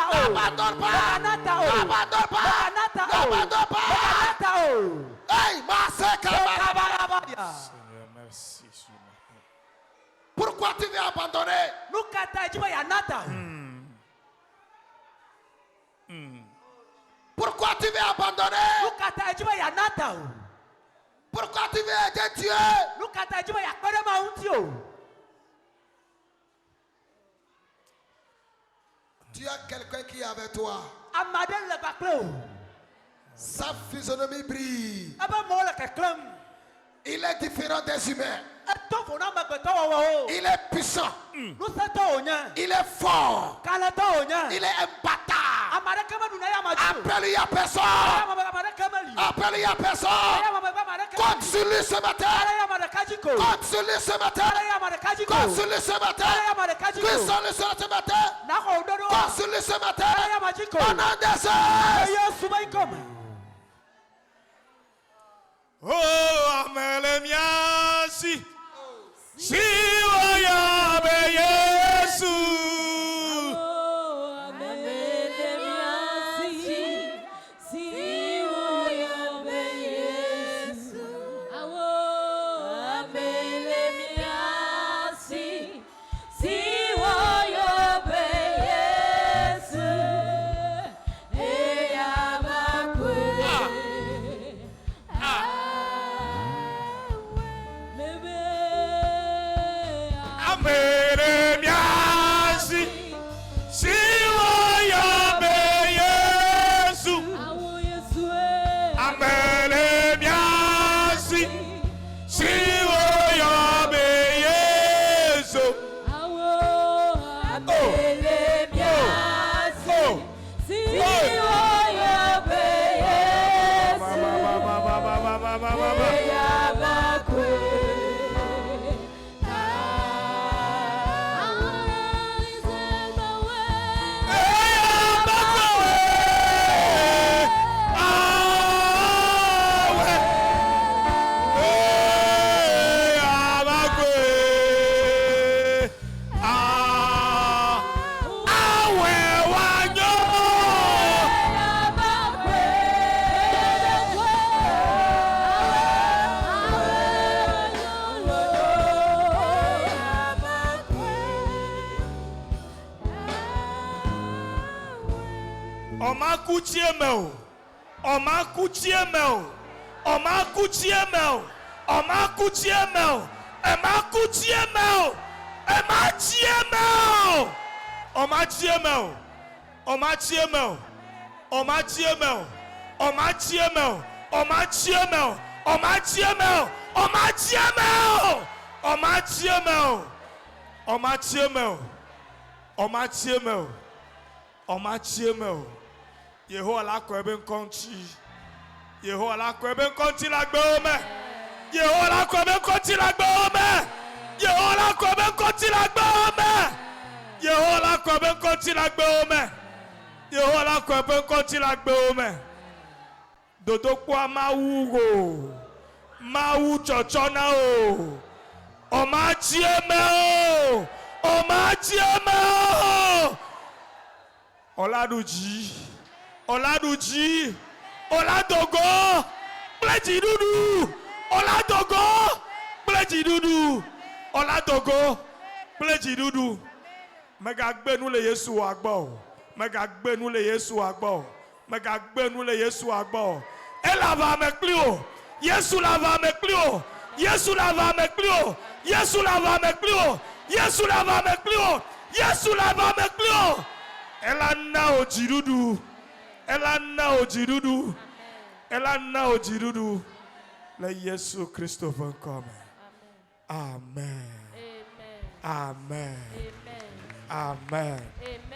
N'abandonne pas. N'abandonne pas. N'abandonne pas. Hey, Seigneur, merci. Pourquoi tu veux abandonner? Pourquoi tu veux abandonner? Pourquoi tu veux aider Dieu? Tu as quelqu'un qui est avec toi. Sa physionomie brille. Il est différent des humains. Il est puissant. Il est fort. Il est imbattable. Appelle, il y a personne. Appelle, il y a personne. Compte sur lui ce matin. Compte sur lui ce matin. Compte sur lui ce matin. Compte sur lui ce matin. Compte sur lui ce matin. Au nom de Jésus. Oh, amele miasi. Si oya be Yesu. Yehowa la ko ebe nkonchi. Yehowa la ko ebe nkonchi la gbe ome. Yehowa la ko ebe nkonchi la gbe ome. Yehowa la ko ebe nkonchi la gbe ome. Yehowa la ko ebe nkonchi la gbe ome. Yehowa la ko ebe nkonchi la gbe ome. Dodo kwa mawugo. Mawu chochona o. Oma chieme o. Oma chieme o. Oladuji. Oladuji, Oladogo, Pleji Dudu, Oladogo, Pleji Dudu, Oladogo, Pleji Dudu. Megagbe nous le Yesu agbo, Megagbe nous le Yesu agbo, Megagbe nous le Yesu agbo. Elle va avec lui, Yesu la va avec lui, Yesu la va avec lui, Yesu la va avec lui, Yesu la va avec lui, Yesu la va avec lui. Elle a na o jirudu. Elana ojirudu. Elana ojirudu. Le Yesu Christo van komme. Amen. Amen. Amen. Amen.